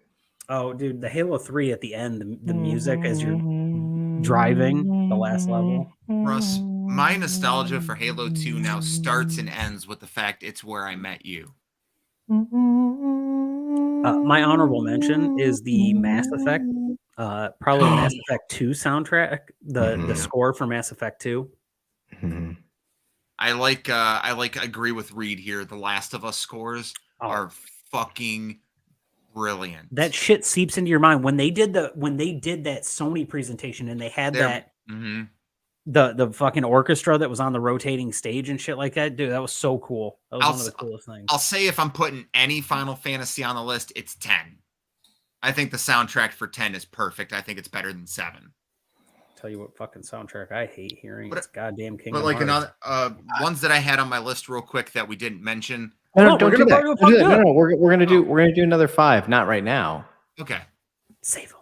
Oh, dude, the Halo 3 at the end, the music as you're driving the last level. Russ, my nostalgia for Halo 2 now starts and ends with the fact it's where I met you. My honorable mention is the Mass Effect, probably Mass Effect 2 soundtrack, the score for Mass Effect 2. I agree with Reed here. The Last of Us scores are fucking brilliant. That shit seeps into your mind when they did that Sony presentation and they had the fucking orchestra that was on the rotating stage and shit like that. Dude, that was so cool. That was one of the coolest things. I'll say if I'm putting any Final Fantasy on the list, it's 10. I think the soundtrack for 10 is perfect. I think it's better than 7. Tell you what fucking soundtrack I hate hearing. It's goddamn Kingdom Hearts. But like another ones that I had on my list real quick that we didn't mention. No, don't do that. No, we're gonna do another 5. Not right now. Okay. Save them.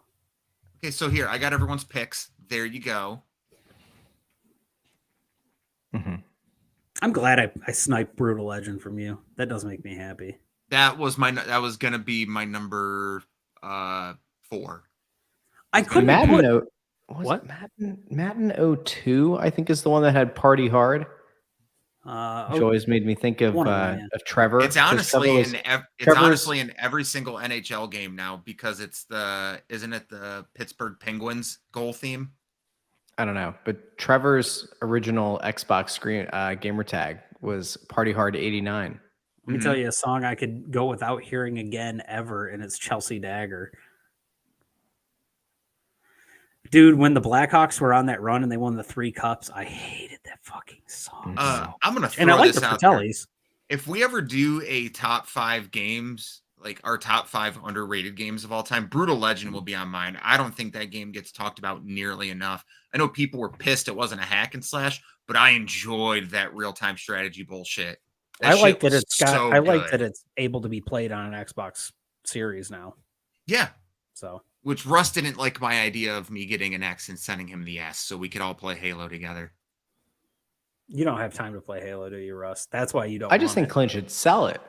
Okay, so here I got everyone's picks. There you go. I'm glad I sniped Brutal Legend from you. That does make me happy. That was gonna be my number 4. I couldn't Madden put what? Madden 02, I think, is the one that had Party Hard. Which always made me think of Trevor. It's honestly in every single NHL game now because isn't it the Pittsburgh Penguins goal theme? I don't know, but Trevor's original Xbox gamer tag was Party Hard 89. Let me tell you a song I could go without hearing again ever, and it's Chelsea Dagger. Dude, when the Blackhawks were on that run and they won the 3 cups, I hated that fucking song. I'm gonna throw like this out there. If we ever do a top 5 games, like our top 5 underrated games of all time, Brutal Legend will be on mine. I don't think that game gets talked about nearly enough. I know people were pissed it wasn't a hack and slash, but I enjoyed that real-time strategy bullshit. I like that it's able to be played on an Xbox Series now. Yeah. So, which Russ didn't like my idea of me getting an X and sending him the S so we could all play Halo together. You don't have time to play Halo, do you, Russ? That's why you don't. I just think Clint should sell it.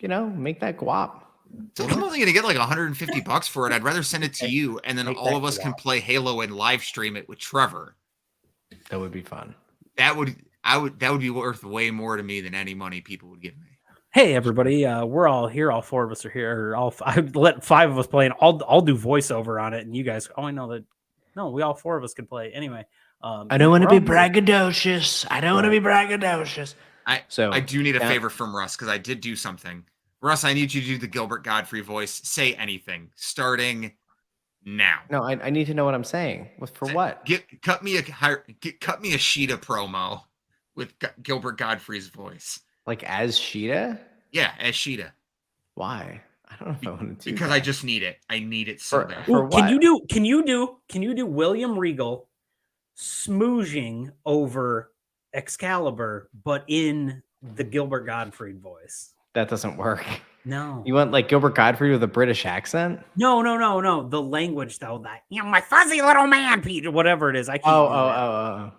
Make that guap. So I'm only going to get like $150 for it. I'd rather send it to you, and then all of us can play Halo and live stream it with Trevor. That would be fun. That would be worth way more to me than any money people would give me. Hey everybody, we're all here. All 4 of us are here. I let 5 of us play, and I'll do voiceover on it, and you guys. Oh, I know that. No, we all 4 of us can play anyway. I don't want to be braggadocious. I do need a favor from Russ because I did do something. Russ, I need you to do the Gilbert Godfrey voice. Say anything starting now. No, I need to know what I'm saying. What? Cut me a Sheeta promo with Gilbert Godfrey's voice. Like as Sheeta? Yeah, as Sheeta. Why? I don't know if I want to do because that. I just need it. I need it so bad. For what? Can you do William Regal smooching over Excalibur, but in the Gilbert Gottfried voice? That doesn't work. No. You want like Gilbert Godfrey with a British accent? No. The language though, that my fuzzy little man, Peter, whatever it is. I can't. Oh.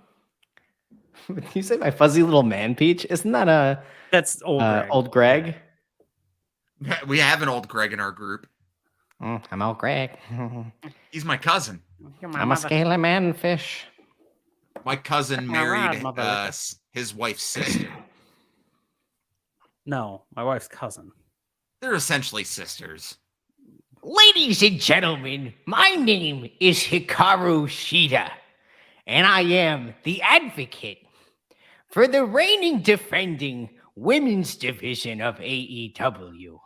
Did you say my fuzzy little man, Peach? Isn't that that's old Greg? We have an old Greg in our group. I'm old Greg. He's my cousin. I'm a scaly man fish. My cousin married his wife's sister. No, my wife's cousin. They're essentially sisters. Ladies and gentlemen, my name is Hikaru Shida, and I am the advocate for the reigning defending women's division of AEW.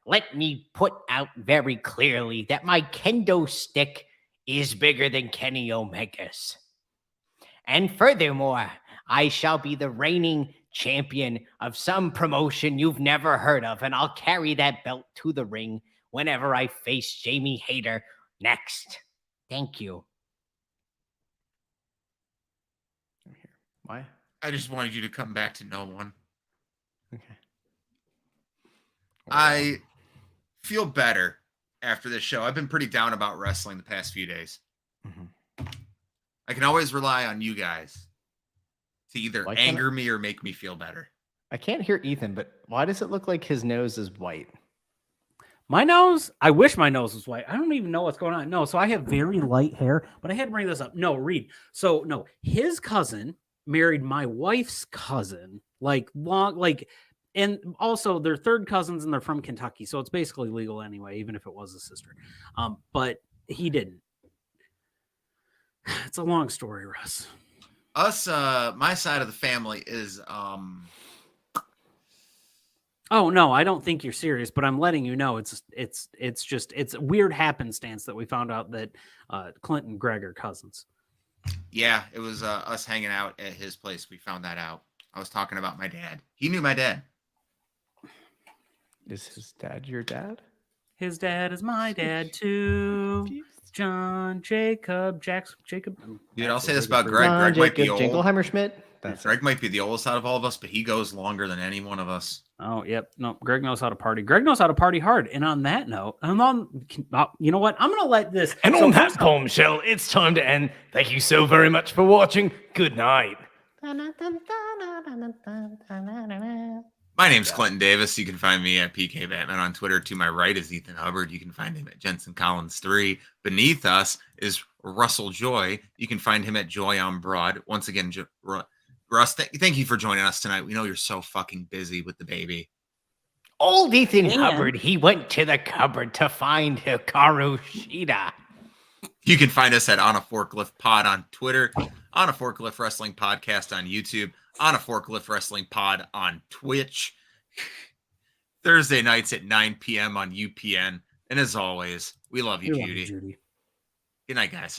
Let me put out very clearly that my kendo stick is bigger than Kenny Omega's. And furthermore, I shall be the reigning champion of some promotion you've never heard of, and I'll carry that belt to the ring whenever I face Jamie Hayter next. Thank you. Why? I just wanted you to come back to no one. Okay. I feel better after this show. I've been pretty down about wrestling the past few days. Mm-hmm. I can always rely on you guys to either anger me or make me feel better. I can't hear Ethan, but why does it look like his nose is white? My nose? I wish my nose was white. I don't even know what's going on. No, so I have very light hair, but I had to bring this up. No, Reed. So, no, his cousin married my wife's cousin, and also they're third cousins and they're from Kentucky. So it's basically legal anyway, even if it was a sister. But he didn't. It's a long story, Russ. My side of the family is Oh no, I don't think you're serious, but I'm letting you know it's a weird happenstance that we found out that Clint and Greg are cousins. Yeah, it was us hanging out at his place. We found that out. I was talking about my dad. He knew my dad. Is his dad your dad? His dad is my dad too. John Jacob Jacob. Dude, I'll say this about Greg. Greg might be old. Jingleheimer Schmidt. Greg might be the oldest out of all of us, but he goes longer than any one of us. Oh, yep. No, Greg knows how to party. Greg knows how to party hard. And on that note, you know what? I'm going to let this. And on that bombshell, it's time to end. Thank you so very much for watching. Good night. My name's Clinton Davis. You can find me at PK Batman on Twitter. To my right is Ethan Hubbard. You can find him at Jensen Collins 3. Beneath us is Russell Joy. You can find him at Joy on Broad. Once again, Russ, thank you for joining us tonight. We know you're so fucking busy with the baby. Old Ethan Hubbard, he went to the cupboard to find Hikaru Shida. You can find us at On a Forklift Pod on Twitter, On a Forklift Wrestling Podcast on YouTube, On a Forklift Wrestling Pod on Twitch, Thursday nights at 9 p.m. on UPN. And as always, we love you, Judy. Judy. Good night, guys.